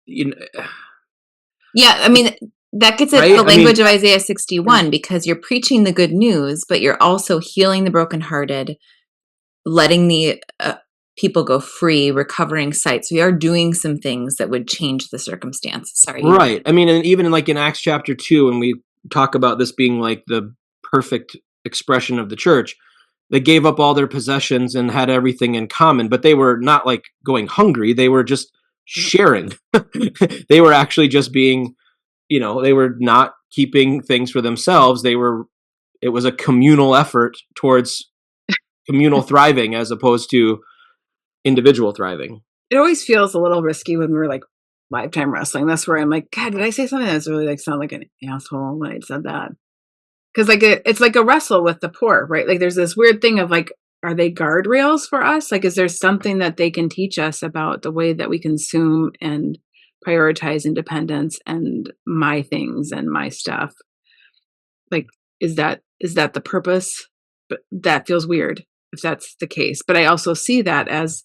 you know, Yeah, I mean, that gets at right? the I mean, language of Isaiah 61, because you're preaching the good news, but you're also healing the brokenhearted, letting the people go free, recovering sight. So we are doing some things that would change the circumstance. Sorry. right. I mean, and even in Acts chapter 2, when we talk about this being like the perfect expression of the church, they gave up all their possessions and had everything in common, but they were not like going hungry. They were just sharing. They were actually just being, they were not keeping things for themselves. It was a communal effort towards communal thriving as opposed to individual thriving. It always feels a little risky when we're like lifetime wrestling. That's where I'm like, God, did I say something that's really like sound like an asshole when I said that? Because like it's like a wrestle with the poor, right? Like there's this weird thing of like, are they guardrails for us? Like, is there something that they can teach us about the way that we consume and prioritize independence and my things and my stuff? Like, is that the purpose? But that feels weird if that's the case. But I also see that as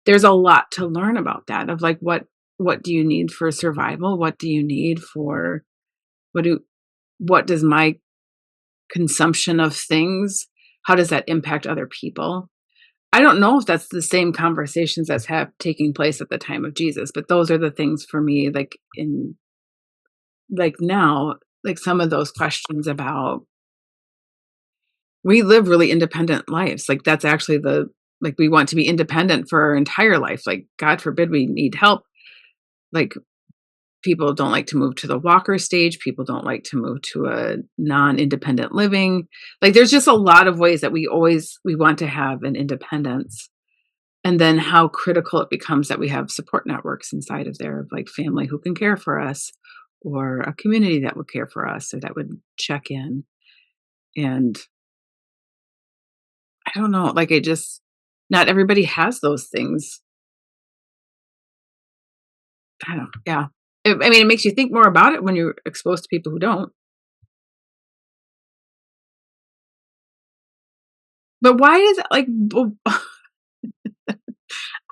there's a lot to learn about that, of like what do you need for survival? What do you need for what does my consumption of things, how does that impact other people? I don't know if that's the same conversations that's taking place at the time of Jesus, but those are the things for me, like in like now, like some of those questions about, we live really independent lives. Like that's actually like we want to be independent for our entire life. Like God forbid we need help. Like people don't like to move to the walker stage. People don't like to move to a non-independent living. Like there's just a lot of ways that we want to have an independence. And then how critical it becomes that we have support networks inside of there, of like family who can care for us, or a community that would care for us, or that would check in. And I don't know, like not everybody has those things. I don't, yeah. I mean, it makes you think more about it when you're exposed to people who don't. But why is it like,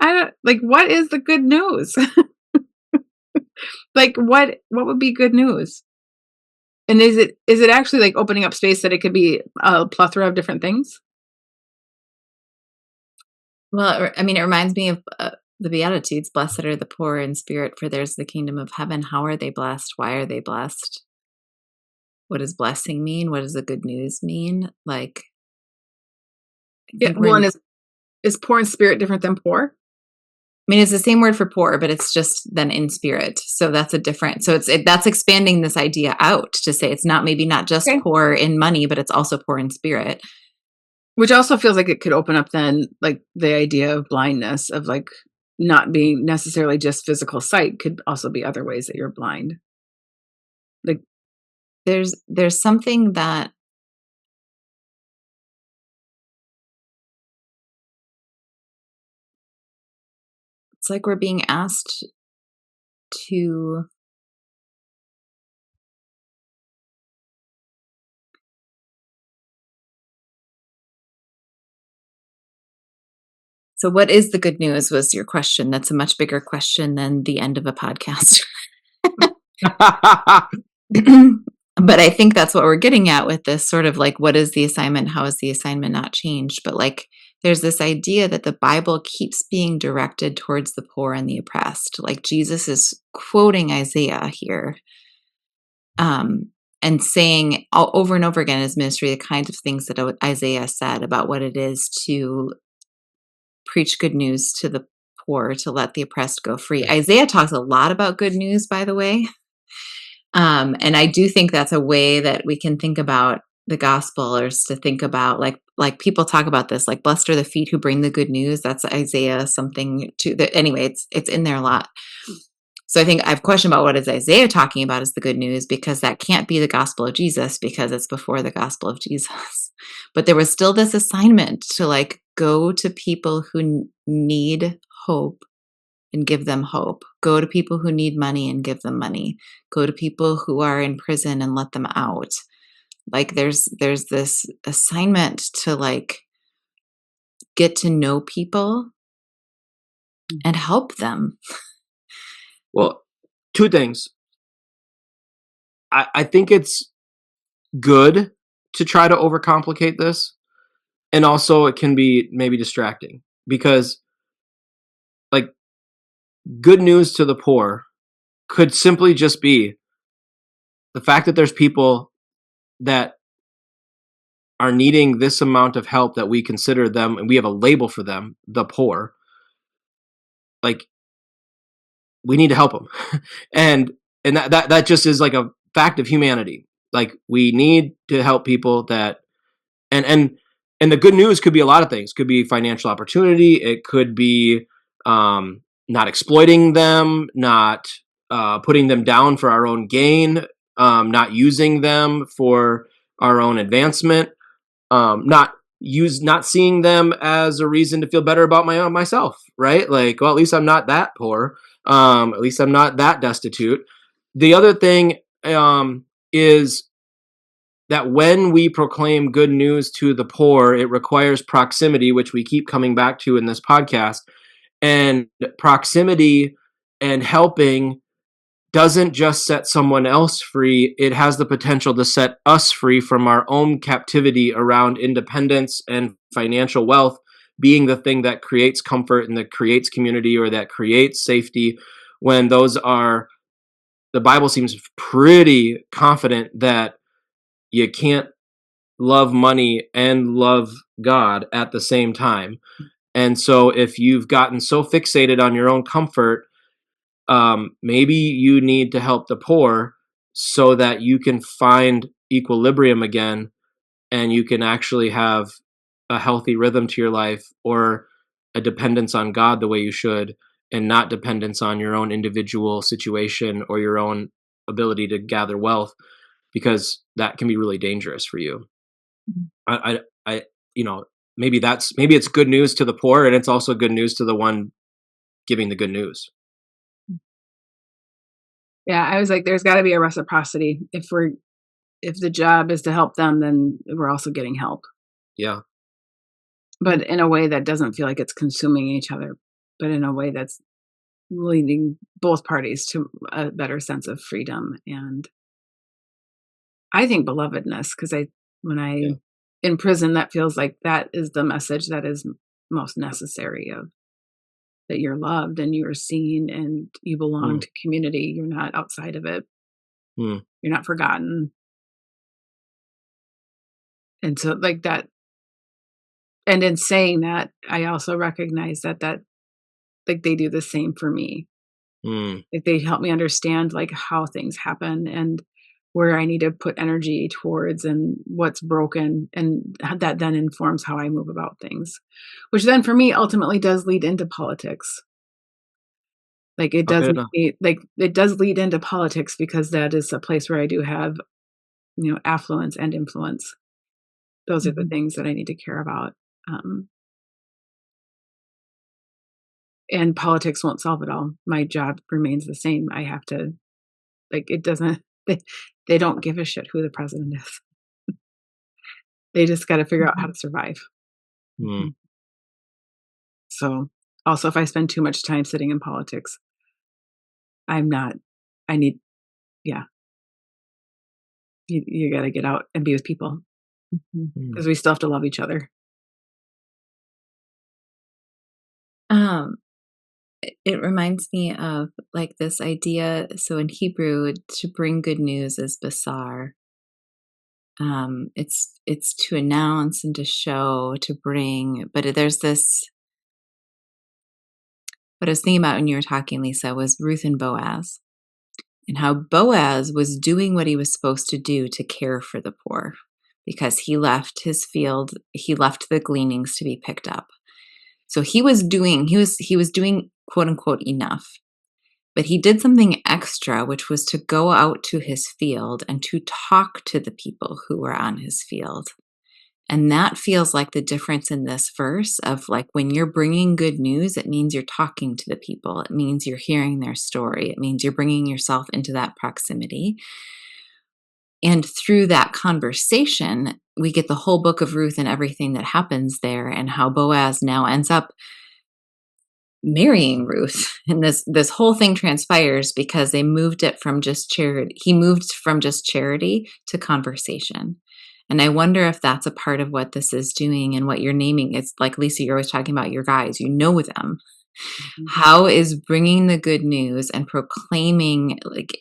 I don't like, what is the good news? Like what would be good news? And is it actually like opening up space that it could be a plethora of different things? Well, I mean, it reminds me of the Beatitudes. Blessed are the poor in spirit, for theirs is the kingdom of heaven. How are they blessed? Why are they blessed? What does blessing mean? What does the good news mean? Like, Yeah, one is poor in spirit different than poor? I mean, it's the same word for poor, but it's just then in spirit. So that's a different. So that's expanding this idea out to say it's maybe not just poor in money, but it's also poor in spirit. Which also feels like it could open up then like the idea of blindness, of like not being necessarily just physical sight, could also be other ways that you're blind. Like there's something that it's like we're being asked to So what is the good news was your question. That's a much bigger question than the end of a podcast. But I think that's what we're getting at with this sort of like, what is the assignment? How is the assignment not changed? But like, there's this idea that the Bible keeps being directed towards the poor and the oppressed. Like Jesus is quoting Isaiah here, and saying over and over again in his ministry the kinds of things that Isaiah said about what it is to preach good news to the poor, to let the oppressed go free. Isaiah talks a lot about good news, by the way. And I do think that's a way that we can think about the gospel, or is to think about like people talk about this, like blessed are the feet who bring the good news. That's Isaiah something to that. Anyway, it's in there a lot. So I think I have a question about what is Isaiah talking about as the good news, because that can't be the gospel of Jesus because it's before the gospel of Jesus. But there was still this assignment to like go to people who need hope and give them hope. Go to people who need money and give them money. Go to people who are in prison and let them out. Like there's this assignment to like get to know people and help them. Well, two things. I think it's good to try to overcomplicate this, and also it can be maybe distracting, because like good news to the poor could simply just be the fact that there's people that are needing this amount of help, that we consider them, and we have a label for them, the poor. Like, we need to help them. and that just is like a fact of humanity. Like, we need to help people that, and the good news could be a lot of things. Could be financial opportunity. It could be not exploiting them, not putting them down for our own gain, not using them for our own advancement, not seeing them as a reason to feel better about myself, right? Like, well, at least I'm not that poor. At least I'm not that destitute. The other thing is that when we proclaim good news to the poor, it requires proximity, which we keep coming back to in this podcast. And proximity and helping doesn't just set someone else free, it has the potential to set us free from our own captivity around independence and financial wealth being the thing that creates comfort and that creates community or that creates safety, when those are, the Bible seems pretty confident that you can't love money and love God at the same time. And so if you've gotten so fixated on your own comfort, maybe you need to help the poor so that you can find equilibrium again, and you can actually have a healthy rhythm to your life, or a dependence on God the way you should, and not dependence on your own individual situation or your own ability to gather wealth, because that can be really dangerous for you. I maybe it's good news to the poor, and it's also good news to the one giving the good news. Yeah, I was like, there's got to be a reciprocity. If the job is to help them, then we're also getting help. Yeah. But in a way that doesn't feel like it's consuming each other, but in a way that's leading both parties to a better sense of freedom. And I think belovedness, because in prison, that feels like that is the message that is most necessary, of that you're loved and you're seen and you belong to community. You're not outside of it. You're not forgotten. And so like that, and in saying that, I also recognize that like they do the same for me. Like they help me understand like how things happen and where I need to put energy towards and what's broken, and that then informs how I move about things, which then for me ultimately does lead into politics. Like it does it does lead into politics, because that is a place where I do have, affluence and influence. Those are the things that I need to care about. And politics won't solve it all. My job remains the same. I have to, like, it doesn't, they don't give a shit who the president is. They just got to figure out how to survive. So also, if I spend too much time sitting in politics, I need yeah, you got to get out and be with people because we still have to love each other. It reminds me of like this idea. So in Hebrew, to bring good news is basar. It's to announce and to show, to bring. But there's this. What I was thinking about when you were talking, Lisa, was Ruth and Boaz, and how Boaz was doing what he was supposed to do to care for the poor, because he left his field, he left the gleanings to be picked up. So he was doing quote unquote enough. But he did something extra, which was to go out to his field and to talk to the people who were on his field. And that feels like the difference in this verse of like, when you're bringing good news, it means you're talking to the people. It means you're hearing their story. It means you're bringing yourself into that proximity. And through that conversation, we get the whole book of Ruth and everything that happens there, and how Boaz now ends up marrying Ruth. And this whole thing transpires because they moved it from just charity. He moved from just charity to conversation. And I wonder if that's a part of what this is doing and what you're naming. It's like, Lisa, you're always talking about your guys, you know them. Mm-hmm. How is bringing the good news and proclaiming like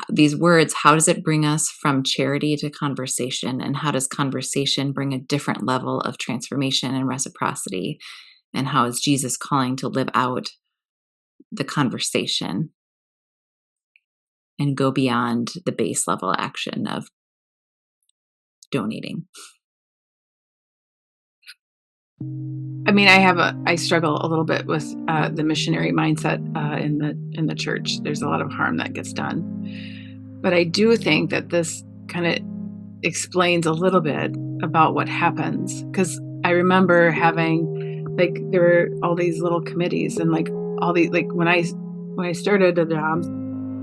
these words, how does it bring us from charity to conversation? And how does conversation bring a different level of transformation and reciprocity? And how is Jesus calling to live out the conversation and go beyond the base level action of donating? I mean, I struggle a little bit with the missionary mindset in the church. There's a lot of harm that gets done, but I do think that this kind of explains a little bit about what happens, because I remember having like, there were all these little committees, and like all these, like when I started the job,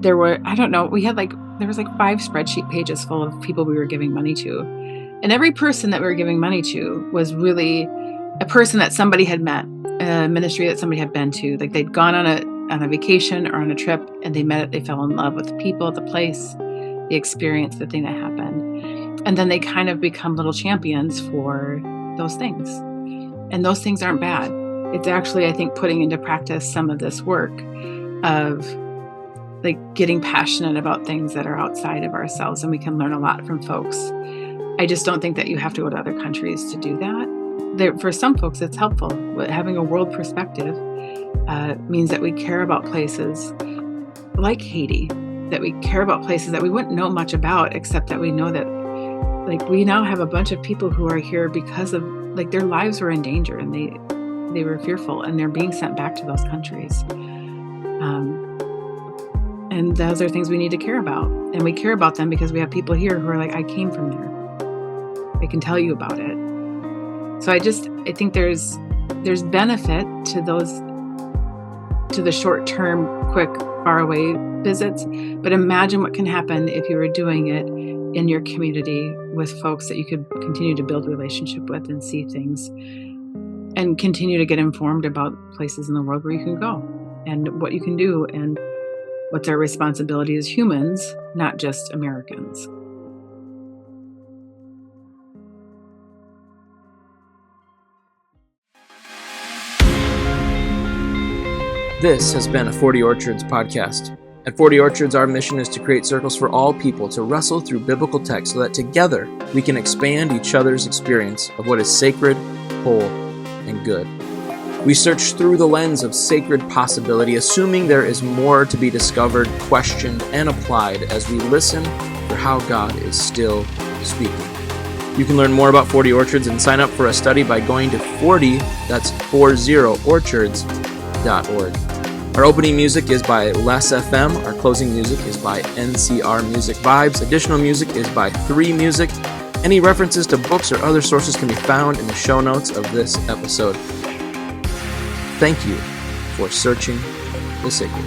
there were, I don't know, there was like 5 spreadsheet pages full of people we were giving money to, and every person that we were giving money to was really a person that somebody had met, a ministry that somebody had been to. Like they'd gone on a vacation or on a trip, and they fell in love with the people, the place, the experience, the thing that happened. And then they kind of become little champions for those things. And those things aren't bad. It's actually, I think, putting into practice some of this work of like getting passionate about things that are outside of ourselves, and we can learn a lot from folks. I just don't think that you have to go to other countries to do that. For some folks, it's helpful. Having a world perspective means that we care about places like Haiti, that we care about places that we wouldn't know much about, except that we know that like we now have a bunch of people who are here because of like their lives were in danger, and they were fearful, and they're being sent back to those countries. And those are things we need to care about. And we care about them because we have people here who are like, I came from there. I can tell you about it. So I think there's benefit to the short-term, quick, faraway visits. But imagine what can happen if you were doing it in your community with folks that you could continue to build a relationship with and see things, and continue to get informed about places in the world where you can go and what you can do and what's our responsibility as humans, not just Americans. This has been a 40 Orchards podcast. At 40 Orchards, our mission is to create circles for all people to wrestle through biblical text so that together we can expand each other's experience of what is sacred, whole, and good. We search through the lens of sacred possibility, assuming there is more to be discovered, questioned, and applied as we listen for how God is still speaking. You can learn more about 40 Orchards and sign up for a study by going to 40, that's 40orchards.org. Our opening music is by Les FM. Our closing music is by NCR Music Vibes. Additional music is by 3 Music. Any references to books or other sources can be found in the show notes of this episode. Thank you for searching the sacred.